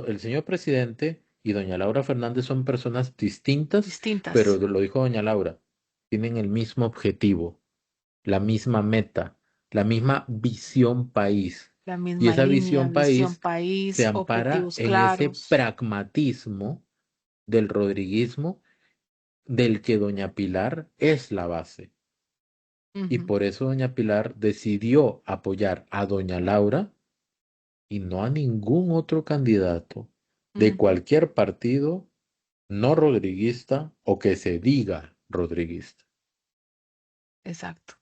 El señor presidente y doña Laura Fernández son personas distintas, pero Distintas. lo dijo doña Laura, tienen el mismo objetivo, la misma meta, la misma visión país. La Y misma esa línea, visión visión país se país, ampara objetivos en ese claros. pragmatismo del rodriguismo del que doña Pilar es la base. Y Ujú, por eso doña Pilar decidió apoyar a doña Laura y no a ningún otro candidato de ujú, cualquier partido no rodriguista o que se diga rodriguista. exacto.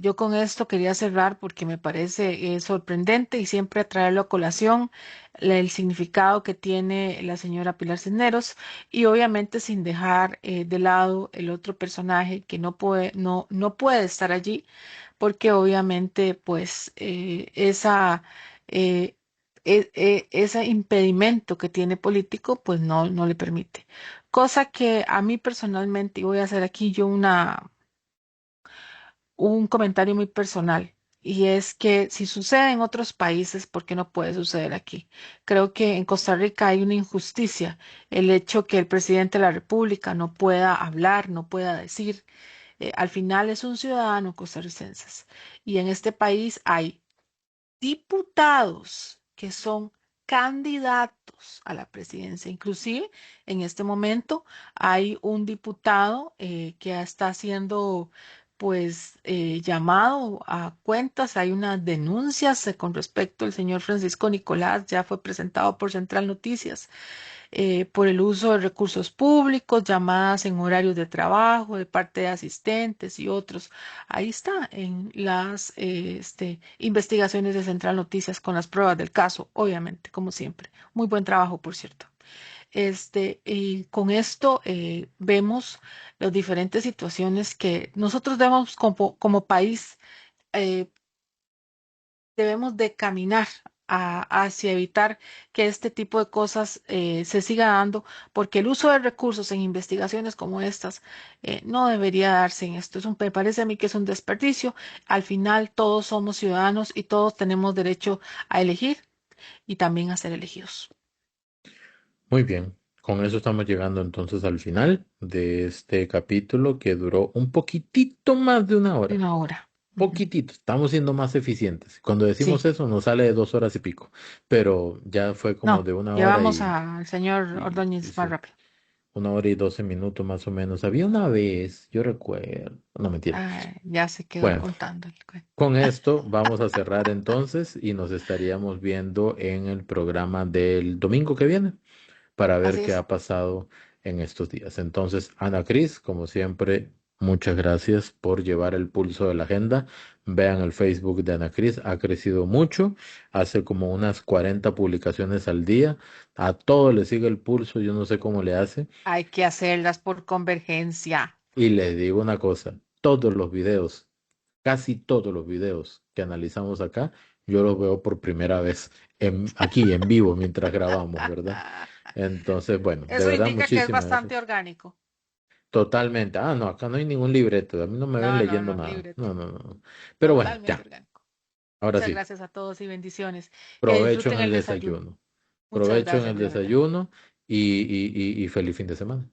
Yo con esto quería cerrar porque me parece sorprendente y siempre traerlo a colación el significado que tiene la señora Pilar Cisneros y obviamente sin dejar de lado el otro personaje que no puede estar allí porque obviamente pues eh, ese impedimento que tiene político pues no le permite. Cosa que a mí personalmente, y voy a hacer aquí yo un comentario muy personal, y es que si sucede en otros países, ¿por qué no puede suceder aquí? Creo que en Costa Rica hay una injusticia, el hecho que el presidente de la República no pueda hablar, no pueda decir, al final es un ciudadano costarricense, y en este país hay diputados que son candidatos a la presidencia. Inclusive, en este momento hay un diputado que está siendo pues llamado a cuentas. Hay unas denuncias con respecto al señor Francisco Nicolás, ya fue presentado por Central Noticias por el uso de recursos públicos, llamadas en horarios de trabajo de parte de asistentes y otros. Ahí está en las investigaciones de Central Noticias con las pruebas del caso, obviamente, como siempre. Muy buen trabajo, por cierto. Y con esto vemos las diferentes situaciones que nosotros debemos como país eh, debemos de caminar hacia evitar que este tipo de cosas se siga dando, porque el uso de recursos en investigaciones como estas no debería darse en esto. Me parece a mí que es un desperdicio. Al final todos somos ciudadanos y todos tenemos derecho a elegir y también a ser elegidos. Muy bien, con eso estamos llegando entonces al final de este capítulo que duró un poquitito más de una De hora. una hora. Ujú. Poquitito, estamos siendo más eficientes. Cuando decimos Sí, eso nos sale de 2 horas y pico, pero ya fue como no, de una hora llevamos al señor y Ordóñez más sí, rápido. 1 hora y 12 minutos más o menos. Había una vez, yo recuerdo, no mentira. Ay, ya se quedó Bueno, contando el cuento. con esto vamos a cerrar entonces y nos estaríamos viendo en el programa del domingo que viene para ver Así qué es. ha pasado en estos días. Entonces, Ana Cris, como siempre, muchas gracias por llevar el pulso de la agenda. Vean el Facebook de Ana Cris, ha crecido mucho, hace como unas 40 publicaciones al día. A todo le sigue el pulso, yo no sé cómo le hace. Hay que hacerlas por convergencia. Y les digo una cosa, todos los videos, casi todos los videos que analizamos acá, yo los veo por primera vez aquí en vivo mientras grabamos, ¿verdad? Entonces, bueno, de Eso verdad, indica que es muchísimas bastante gracias. orgánico. Totalmente. Ah, no, acá no hay ningún libreto. A mí no me ven No, no, leyendo no, nada. libreto. No, no, no, no. Pero bueno, Totalmente ya. orgánico. Ahora Muchas sí. gracias a todos y bendiciones. Que Provecho en disfruten el el desayuno. desayuno. Muchas Provecho en gracias, el de verdad. desayuno y feliz fin de semana.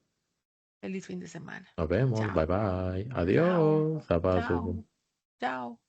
Feliz fin de semana. Nos vemos. Bye Chao, bye. chao, Adiós. Abrazo. chao, chao.